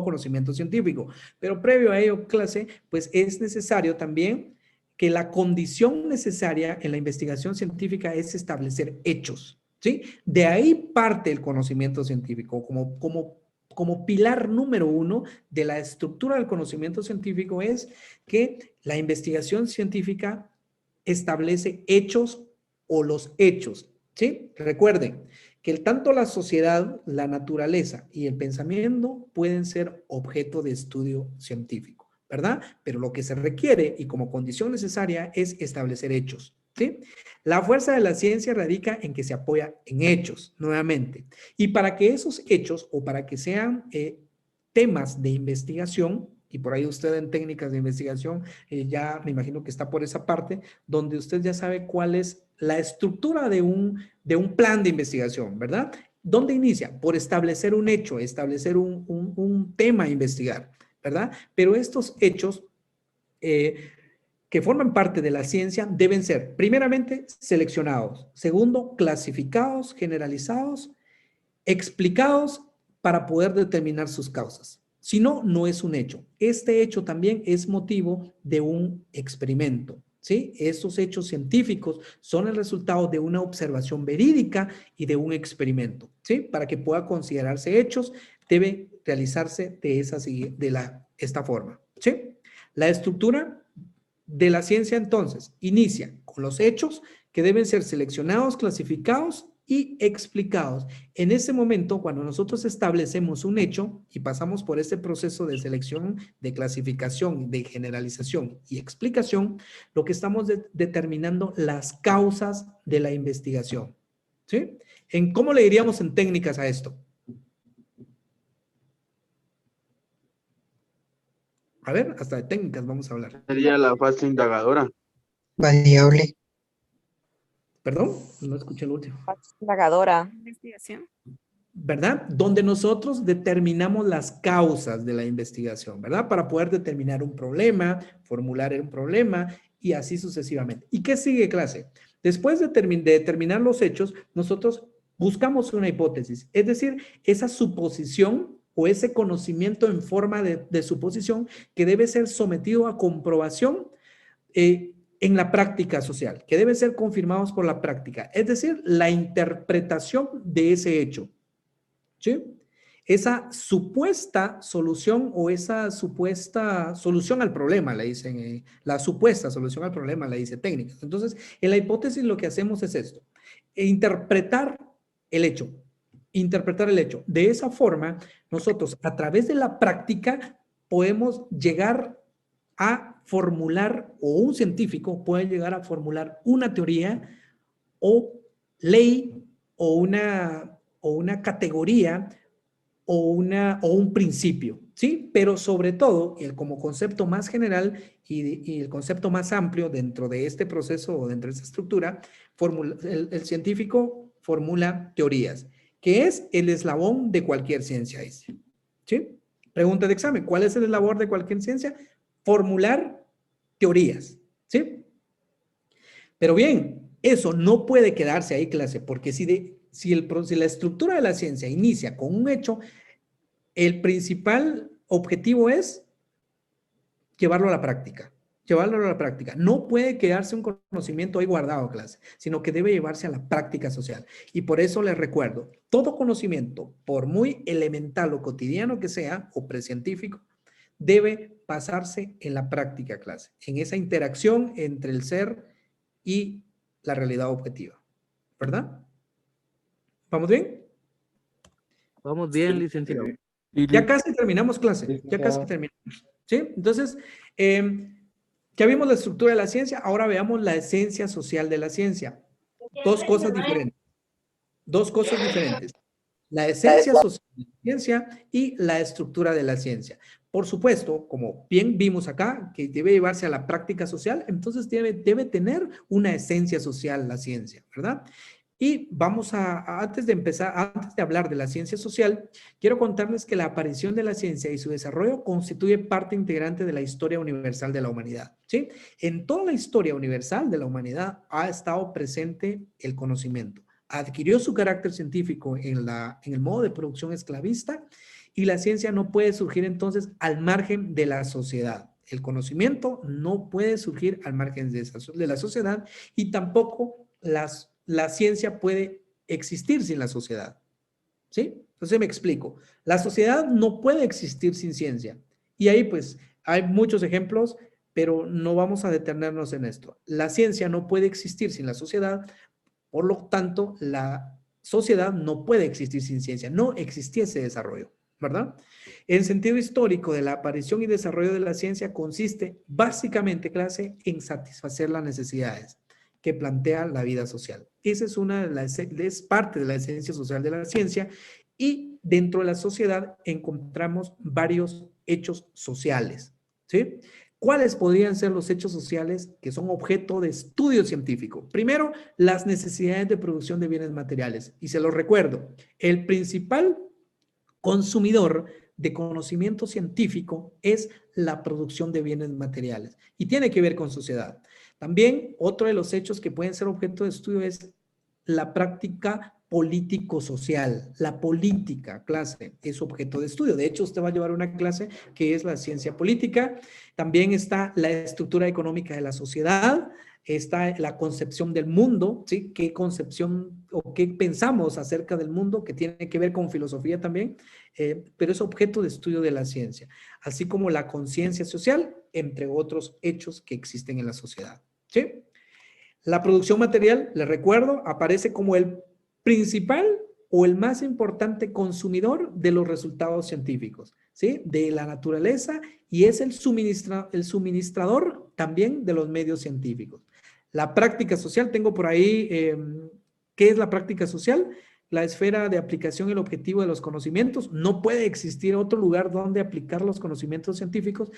conocimiento científico. Pero previo a ello, clase, pues es necesario también que la condición necesaria en la investigación científica es establecer hechos, ¿sí? De ahí parte el conocimiento científico como pilar número uno de la estructura del conocimiento científico es que la investigación científica establece hechos o los hechos, ¿sí? Recuerden que tanto la sociedad, la naturaleza y el pensamiento pueden ser objeto de estudio científico, ¿verdad? Pero lo que se requiere y como condición necesaria es establecer hechos, ¿sí? La fuerza de la ciencia radica en que se apoya en hechos, nuevamente. Y para que esos hechos o para que sean temas de investigación, y por ahí usted en técnicas de investigación ya me imagino que está por esa parte, donde usted ya sabe cuál es la estructura de un plan de investigación, ¿verdad? ¿Dónde inicia? Por establecer un hecho, establecer un tema a investigar, ¿verdad? Pero estos hechos que forman parte de la ciencia deben ser, primeramente, seleccionados. Segundo, clasificados, generalizados, explicados para poder determinar sus causas. Si no, no es un hecho. Este hecho también es motivo de un experimento, ¿sí? Estos hechos científicos son el resultado de una observación verídica y de un experimento, ¿sí? Para que pueda considerarse hechos, debe realizarse de esta forma, ¿sí? La estructura de la ciencia entonces inicia con los hechos que deben ser seleccionados, clasificados y explicados. En ese momento, cuando nosotros establecemos un hecho y pasamos por este proceso de selección, de clasificación, de generalización y explicación, lo que estamos determinando las causas de la investigación, ¿sí? ¿Cómo le diríamos en técnicas a esto? A ver, hasta de técnicas vamos a hablar. Sería la fase indagadora. Variable. ¿Perdón? No escuché el último. Indagadora. Investigación. ¿Verdad? Donde nosotros determinamos las causas de la investigación, ¿verdad? Para poder determinar un problema, formular un problema y así sucesivamente. ¿Y qué sigue, clase? Después de determinar los hechos, nosotros buscamos una hipótesis, es decir, esa suposición o ese conocimiento en forma de suposición que debe ser sometido a comprobación en la práctica social, que debe ser confirmados por la práctica, es decir, la interpretación de ese hecho, ¿sí? Esa supuesta solución o esa supuesta solución al problema, le dicen, la supuesta solución al problema, le dice técnicas. Entonces, en la hipótesis lo que hacemos es esto, interpretar el hecho. De esa forma, nosotros a través de la práctica podemos llegar a formular, o un científico puede llegar a formular una teoría o ley o una categoría o un principio, ¿sí? Pero sobre todo, como concepto más general y el concepto más amplio dentro de este proceso o dentro de esta estructura, el científico formula teorías, que es el eslabón de cualquier ciencia, dice. ¿Sí? Pregunta de examen, ¿cuál es el eslabón de cualquier ciencia? Formular teorías, ¿sí? Pero bien, eso no puede quedarse ahí, clase, porque si la estructura de la ciencia inicia con un hecho, el principal objetivo es llevarlo a la práctica. No puede quedarse un conocimiento ahí guardado, clase, sino que debe llevarse a la práctica social. Y por eso les recuerdo, todo conocimiento, por muy elemental o cotidiano que sea, o precientífico, debe pasarse en la práctica, clase, en esa interacción entre el ser y la realidad objetiva, ¿verdad? ¿Vamos bien? Vamos bien, licenciado. Ya casi terminamos clase, ya casi terminamos, ¿sí? Entonces, ya vimos la estructura de la ciencia, ahora veamos la esencia social de la ciencia. Dos cosas diferentes. La esencia social de la ciencia y la estructura de la ciencia. Por supuesto, como bien vimos acá, que debe llevarse a la práctica social, entonces debe tener una esencia social la ciencia, ¿verdad? Y vamos antes de hablar de la ciencia social, quiero contarles que la aparición de la ciencia y su desarrollo constituye parte integrante de la historia universal de la humanidad, ¿sí? En toda la historia universal de la humanidad ha estado presente el conocimiento. Adquirió su carácter científico en el modo de producción esclavista y la ciencia no puede surgir entonces al margen de la sociedad. El conocimiento no puede surgir al margen de la sociedad y tampoco la ciencia puede existir sin la sociedad. ¿Sí? Entonces me explico. La sociedad no puede existir sin ciencia. Y ahí pues hay muchos ejemplos, pero no vamos a detenernos en esto. La ciencia no puede existir sin la sociedad, por lo tanto, la sociedad no puede existir sin ciencia. No existía ese desarrollo, ¿verdad? El sentido histórico de la aparición y desarrollo de la ciencia consiste básicamente, clase, en satisfacer las necesidades que plantea la vida social. Esa es parte de la esencia social de la ciencia y dentro de la sociedad encontramos varios hechos sociales, ¿sí? ¿Cuáles podrían ser los hechos sociales que son objeto de estudio científico? Primero, las necesidades de producción de bienes materiales. Y se los recuerdo, el principal consumidor de conocimiento científico es la producción de bienes materiales y tiene que ver con sociedad. También otro de los hechos que pueden ser objeto de estudio es la práctica político-social. La política, clase, es objeto de estudio. De hecho, usted va a llevar una clase que es la ciencia política. También está la estructura económica de la sociedad, está la concepción del mundo, ¿sí? ¿Qué concepción o qué pensamos acerca del mundo? Que tiene que ver con filosofía también, pero es objeto de estudio de la ciencia, así como la conciencia social, entre otros hechos que existen en la sociedad, ¿sí? La producción material, les recuerdo, aparece como el principal o el más importante consumidor de los resultados científicos, ¿sí? De la naturaleza y es el suministrador también de los medios científicos. La práctica social, tengo por ahí, ¿qué es la práctica social? La esfera de aplicación y el objetivo de los conocimientos. No puede existir otro lugar donde aplicar los conocimientos científicos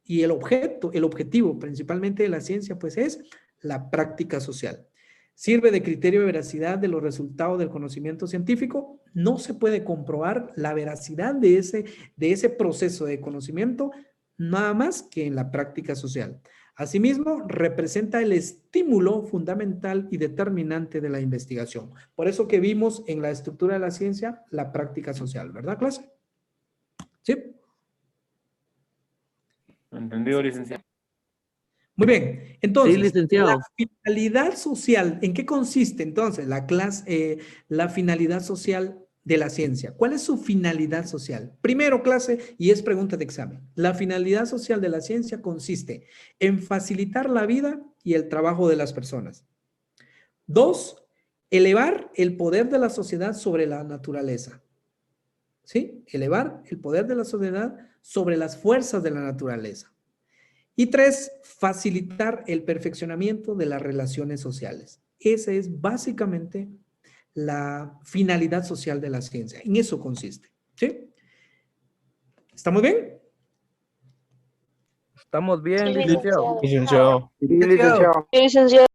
y el objetivo principalmente de la ciencia, pues es la práctica social. Sirve de criterio de veracidad de los resultados del conocimiento científico. No se puede comprobar la veracidad de ese proceso de conocimiento nada más que en la práctica social. Asimismo, representa el estímulo fundamental y determinante de la investigación. Por eso que vimos en la estructura de la ciencia la práctica social, ¿verdad, clase? ¿Sí? Entendido, licenciado. Muy bien, entonces, Sí, licenciado. la finalidad social, ¿en qué consiste entonces la finalidad social de la ciencia? ¿Cuál es su finalidad social? Primero, clase, y es pregunta de examen. La finalidad social de la ciencia consiste en facilitar la vida y el trabajo de las personas. 2, elevar el poder de la sociedad sobre la naturaleza. ¿Sí? Elevar el poder de la sociedad sobre las fuerzas de la naturaleza. Y 3, facilitar el perfeccionamiento de las relaciones sociales. Esa es básicamente la finalidad social de la ciencia. En eso consiste. ¿Sí? ¿Estamos bien? Estamos bien, Sí, licenciado. Licenciado. Licenciado.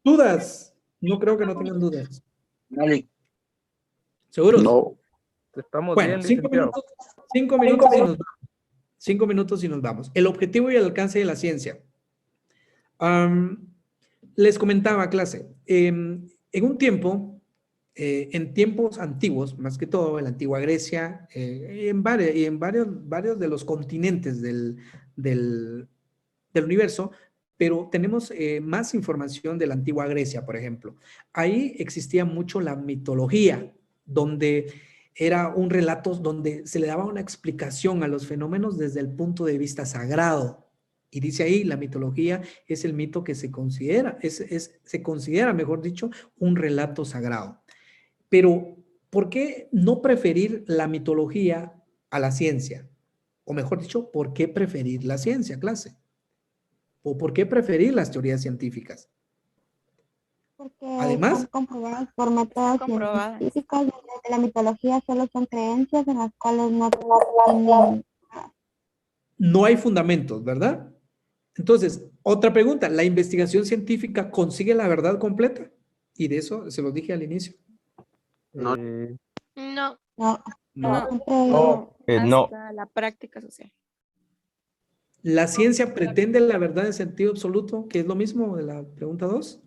¿Dudas? No creo que no tengan dudas. Dale. ¿Seguros? No. Estamos Bueno, bien, 5 licenciado. minutos, 5 minutos y nos vamos. 5 minutos y nos vamos. El objetivo y el alcance de la ciencia. Les comentaba, clase, en un tiempo, en tiempos antiguos, más que todo en la antigua Grecia, y en varios de los continentes del universo, pero tenemos más información de la antigua Grecia, por ejemplo. Ahí existía mucho la mitología, donde era un relato donde se le daba una explicación a los fenómenos desde el punto de vista sagrado, Y dice ahí, la mitología es el mito que se considera, se considera, mejor dicho, un relato sagrado. Pero, ¿por qué no preferir la mitología a la ciencia? O mejor dicho, ¿por qué preferir la ciencia, clase? ¿O por qué preferir las teorías científicas? Porque Además, están comprobadas por métodos científicos, mientras que la mitología solo son creencias en las cuales no tienen... no hay fundamentos, ¿verdad? Entonces, otra pregunta, ¿la investigación científica consigue la verdad completa? Y de eso se lo dije al inicio. No. No. No. No. No. Hasta la práctica social. ¿La ciencia pretende la verdad en sentido absoluto, que es lo mismo de la pregunta 2?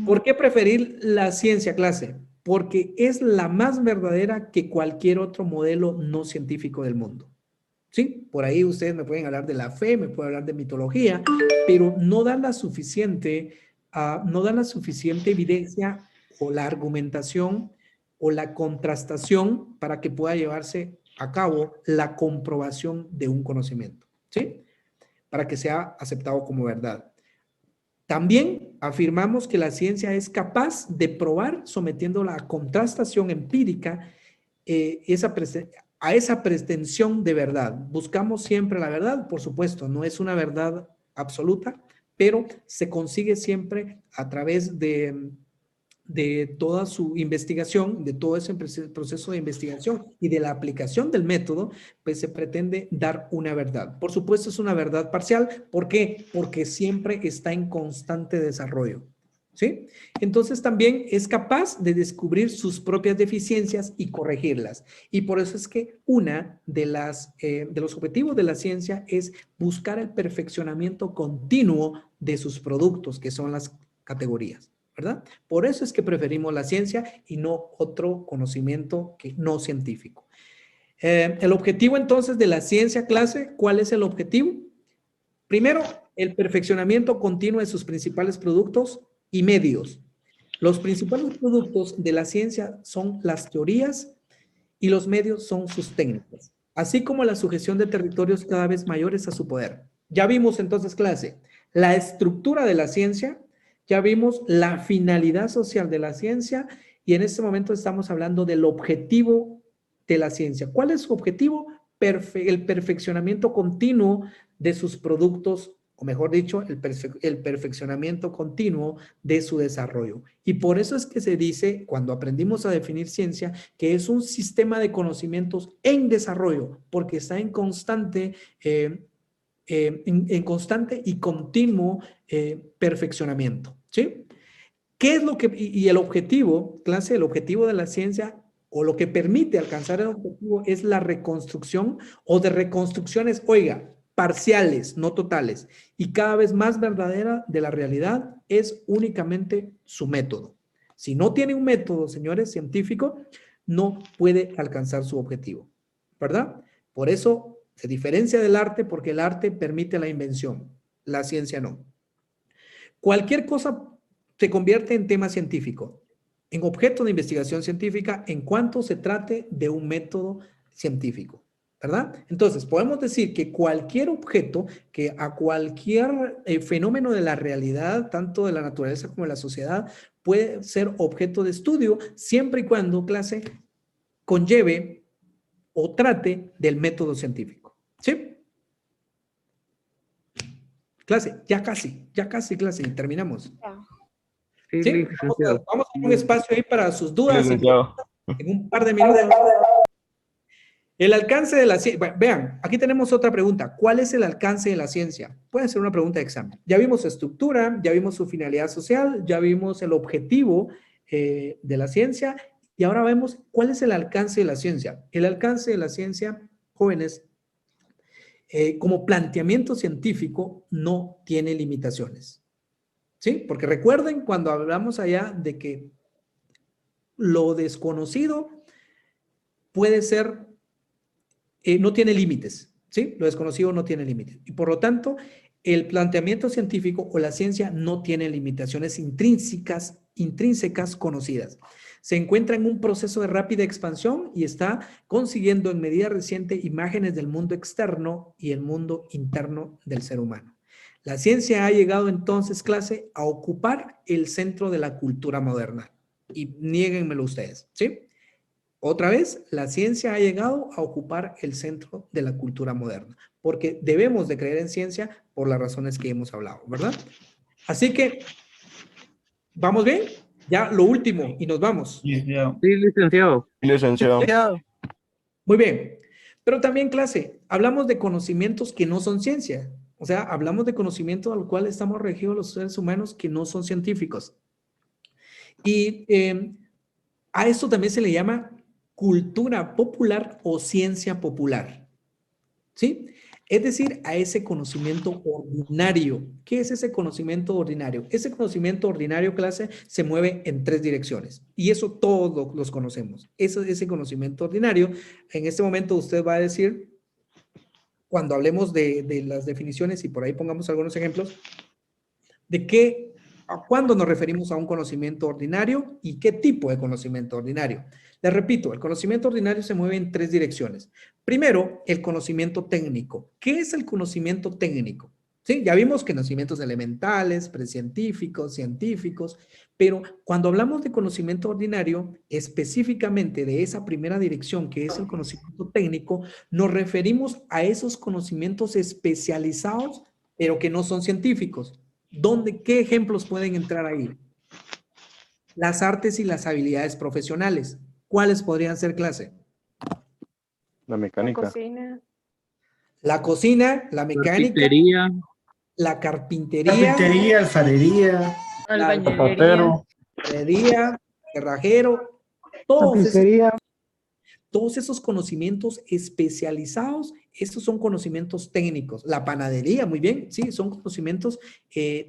¿Por qué preferir la ciencia, clase? Porque es la más verdadera que cualquier otro modelo no científico del mundo. ¿Sí? Por ahí ustedes me pueden hablar de la fe, me pueden hablar de mitología, pero no dan la suficiente evidencia o la argumentación o la contrastación para que pueda llevarse a cabo la comprobación de un conocimiento, ¿sí? Para que sea aceptado como verdad. También afirmamos que la ciencia es capaz de probar sometiéndola a contrastación empírica a esa pretensión de verdad. Buscamos siempre la verdad, por supuesto, no es una verdad absoluta, pero se consigue siempre a través de toda su investigación, de todo ese proceso de investigación y de la aplicación del método, pues se pretende dar una verdad. Por supuesto, es una verdad parcial. ¿Por qué? Porque siempre está en constante desarrollo. ¿Sí? Entonces también es capaz de descubrir sus propias deficiencias y corregirlas. Y por eso es que una de los objetivos de la ciencia es buscar el perfeccionamiento continuo de sus productos, que son las categorías, ¿verdad? Por eso es que preferimos la ciencia y no otro conocimiento que no científico. El objetivo entonces de la ciencia, clase, ¿cuál es el objetivo? Primero, el perfeccionamiento continuo de sus principales productos y medios. Los principales productos de la ciencia son las teorías y los medios son sus técnicas, así como la sujeción de territorios cada vez mayores a su poder. Ya vimos entonces, clase, la estructura de la ciencia, ya vimos la finalidad social de la ciencia y en este momento estamos hablando del objetivo de la ciencia. ¿Cuál es su objetivo? El perfeccionamiento continuo de sus productos, o mejor dicho, el perfeccionamiento continuo de su desarrollo. Y por eso es que se dice, cuando aprendimos a definir ciencia, que es un sistema de conocimientos en desarrollo, porque está en constante y continuo perfeccionamiento, ¿sí? ¿Qué es lo que, y el objetivo, clase, el objetivo de la ciencia o lo que permite alcanzar el objetivo es la reconstrucción o de reconstrucciones, oiga, parciales, no totales, y cada vez más verdadera de la realidad es únicamente su método. Si no tiene un método, señores, científico, no puede alcanzar su objetivo, ¿verdad? Por eso se diferencia del arte, porque el arte permite la invención, la ciencia no. Cualquier cosa se convierte en tema científico, en objeto de investigación científica, en cuanto se trate de un método científico, ¿verdad? Entonces, podemos decir que cualquier objeto, que a cualquier fenómeno de la realidad, tanto de la naturaleza como de la sociedad, puede ser objeto de estudio, siempre y cuando, clase, conlleve o trate del método científico, ¿sí? Clase, ya casi, clase, y terminamos. Sí, ¿Sí? licenciado. Vamos a un espacio ahí para sus dudas Licenciado. en un par de minutos. El alcance de la ciencia. Bueno, vean, aquí tenemos otra pregunta. ¿Cuál es el alcance de la ciencia? Puede ser una pregunta de examen. Ya vimos su estructura, ya vimos su finalidad social, ya vimos el objetivo de la ciencia y ahora vemos cuál es el alcance de la ciencia. El alcance de la ciencia, jóvenes, como planteamiento científico no tiene limitaciones. ¿Sí? Porque recuerden cuando hablamos allá de que lo desconocido puede ser, no tiene límites, ¿sí? Lo desconocido no tiene límites. Y por lo tanto, el planteamiento científico o la ciencia no tiene limitaciones intrínsecas conocidas. Se encuentra en un proceso de rápida expansión y está consiguiendo en medida reciente imágenes del mundo externo y el mundo interno del ser humano. La ciencia ha llegado entonces, clase, a ocupar el centro de la cultura moderna. Y niéguenmelo ustedes, ¿sí? Otra vez, la ciencia ha llegado a ocupar el centro de la cultura moderna, porque debemos de creer en ciencia por las razones que hemos hablado, ¿verdad? Así que, ¿vamos bien? Ya lo último y nos vamos. Sí, licenciado. Licenciado. Muy bien. Pero también, clase, hablamos de conocimientos que no son ciencia. O sea, hablamos de conocimientos al cual estamos regidos los seres humanos que no son científicos. Y a esto también se le llama cultura popular o ciencia popular. ¿Sí? Es decir, a ese conocimiento ordinario. ¿Qué es ese conocimiento ordinario? Ese conocimiento ordinario, clase, se mueve en 3 direcciones. Y eso todos los conocemos. Ese conocimiento ordinario, en este momento usted va a decir, cuando hablemos de las definiciones y por ahí pongamos algunos ejemplos, de a cuándo nos referimos a un conocimiento ordinario y qué tipo de conocimiento ordinario. Les repito, el conocimiento ordinario se mueve en 3 direcciones. Primero, el conocimiento técnico. ¿Qué es el conocimiento técnico? ¿Sí? Ya vimos que conocimientos elementales, precientíficos, científicos, pero cuando hablamos de conocimiento ordinario, específicamente de esa primera dirección que es el conocimiento técnico, nos referimos a esos conocimientos especializados, pero que no son científicos. ¿Qué ejemplos pueden entrar ahí? Las artes y las habilidades profesionales. ¿Cuáles podrían ser, clase? La mecánica. La cocina, la mecánica. La carpintería. Carpintería, alfarería. Albañilería, cerrajero. Todos esos conocimientos especializados, estos son conocimientos técnicos. La panadería, muy bien, sí, son conocimientos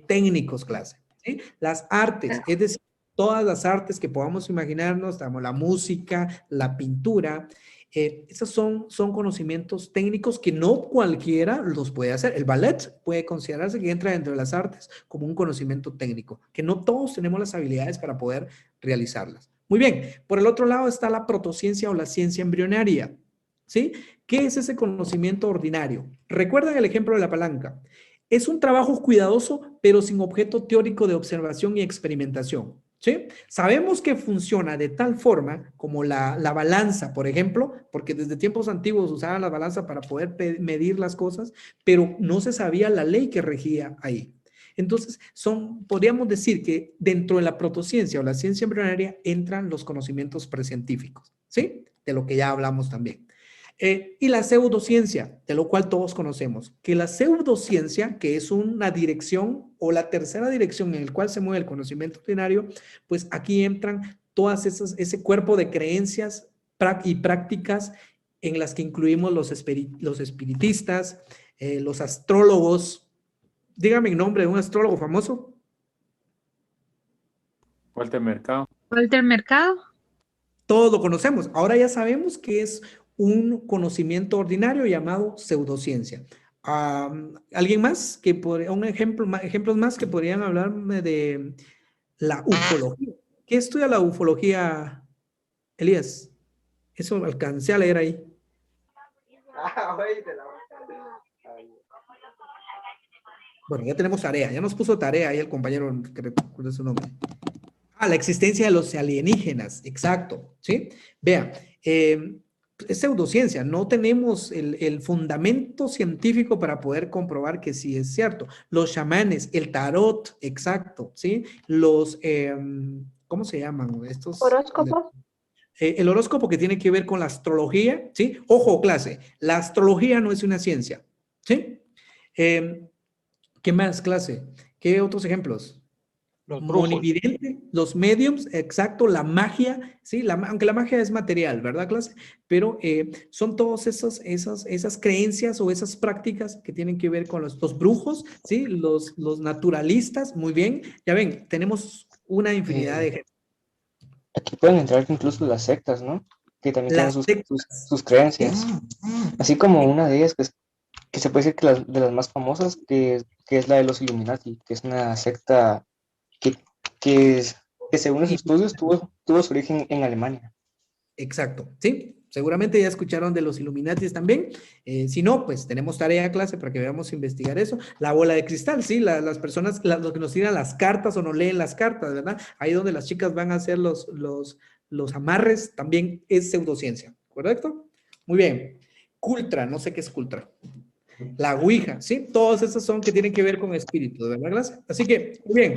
técnicos, clase. ¿Sí? Las artes, es decir, todas las artes que podamos imaginarnos, la música, la pintura, esos son conocimientos técnicos que no cualquiera los puede hacer. El ballet puede considerarse que entra dentro de las artes como un conocimiento técnico, que no todos tenemos las habilidades para poder realizarlas. Muy bien, por el otro lado está la protociencia o la ciencia embrionaria, ¿sí? ¿Qué es ese conocimiento ordinario? Recuerdan el ejemplo de la palanca. Es un trabajo cuidadoso, pero sin objeto teórico de observación y experimentación, ¿sí? Sabemos que funciona de tal forma como la balanza, por ejemplo, porque desde tiempos antiguos usaban la balanza para poder medir las cosas, pero no se sabía la ley que regía ahí. Entonces, podríamos decir que dentro de la protociencia o la ciencia embrionaria entran los conocimientos precientíficos, ¿sí? De lo que ya hablamos también. Y la pseudociencia, de lo cual todos conocemos, que la pseudociencia, que es una dirección o la tercera dirección en la cual se mueve el conocimiento ordinario, pues aquí entran todas ese cuerpo de creencias y prácticas en las que incluimos los espiritistas, los astrólogos. Dígame el nombre de un astrólogo famoso. Walter Mercado. Walter Mercado. Todos lo conocemos. Ahora ya sabemos que es un conocimiento ordinario llamado pseudociencia. ¿Alguien más? Ejemplos más que podrían hablarme de la ufología. ¿Qué estudia la ufología, Elías? Eso alcancé a leer ahí. Bueno, ya tenemos tarea, ya nos puso tarea ahí el compañero que recuerda su nombre. La existencia de los alienígenas, exacto, ¿sí? Vea, es pseudociencia, no tenemos el fundamento científico para poder comprobar que sí es cierto. Los chamanes, el tarot, exacto, ¿sí? Los, ¿cómo se llaman estos? ¿Horóscopos? El horóscopo que tiene que ver con la astrología, ¿sí? Ojo, clase, la astrología no es una ciencia, ¿sí? ¿Qué más, clase? ¿Qué otros ejemplos? Los brujos. Monividente, los mediums, exacto, la magia, ¿sí? Aunque la magia es material, ¿verdad, clase? Pero son todas esas creencias o esas prácticas que tienen que ver con los brujos, ¿sí? Los naturalistas, muy bien. Ya ven, tenemos una infinidad de ejemplos. Aquí pueden entrar incluso las sectas, ¿no? Que también tienen sus creencias. Así como una de ellas, que se puede decir que de las más famosas, que es la de los Illuminati, que es una secta que que según los estudios tuvo su origen en Alemania. Exacto, sí. Seguramente ya escucharon de los Illuminatis también. Si no, pues tenemos tarea de clase para que veamos investigar eso. La bola de cristal, sí, las personas, los que nos tiran las cartas o no leen las cartas, ¿verdad? Ahí donde las chicas van a hacer los amarres, también es pseudociencia, ¿correcto? Muy bien. Cultra, no sé qué es cultra. La ouija, ¿sí? Todas esas son que tienen que ver con espíritus, ¿verdad, clase? Así que, muy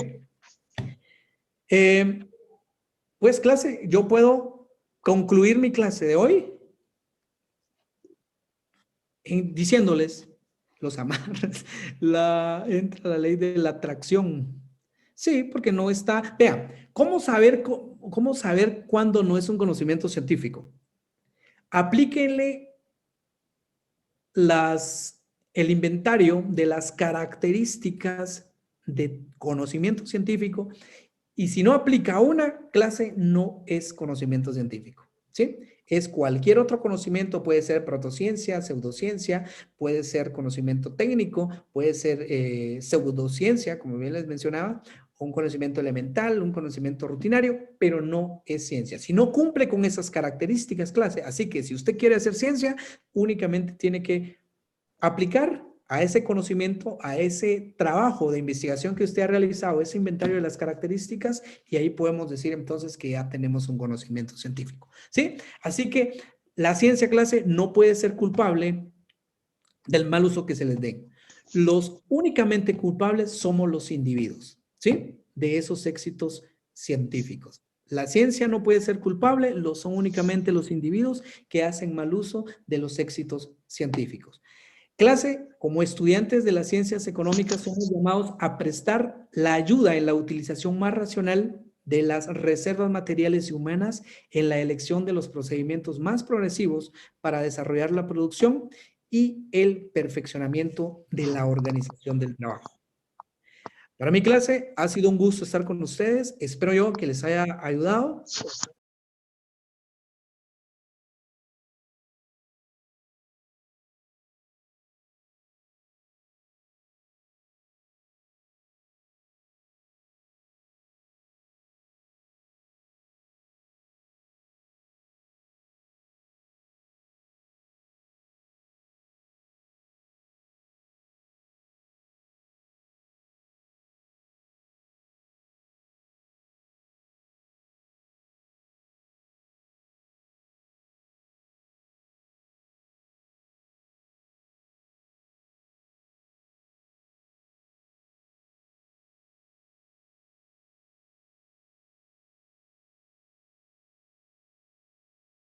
bien. Pues, clase, yo puedo concluir mi clase de hoy diciéndoles los amarres, entra la ley de la atracción. Sí, porque no está. Vean, ¿cómo saber cuándo no es un conocimiento científico? Aplíquenle el inventario de las características de conocimiento científico. Y si no aplica una clase, no es conocimiento científico, ¿sí? Es cualquier otro conocimiento, puede ser protociencia, pseudociencia, puede ser conocimiento técnico, puede ser pseudociencia, como bien les mencionaba, un conocimiento elemental, un conocimiento rutinario, pero no es ciencia. Si no cumple con esas características, clase, así que si usted quiere hacer ciencia, únicamente tiene que aplicar a ese conocimiento, a ese trabajo de investigación que usted ha realizado, ese inventario de las características, y ahí podemos decir entonces que ya tenemos un conocimiento científico, ¿sí? Así que la ciencia, clase, no puede ser culpable del mal uso que se les dé. Los únicamente culpables somos los individuos, ¿sí? De esos éxitos científicos. La ciencia no puede ser culpable, son únicamente los individuos que hacen mal uso de los éxitos científicos. Clase, como estudiantes de las ciencias económicas somos llamados a prestar la ayuda en la utilización más racional de las reservas materiales y humanas en la elección de los procedimientos más progresivos para desarrollar la producción y el perfeccionamiento de la organización del trabajo. Para mi clase ha sido un gusto estar con ustedes. Espero yo que les haya ayudado.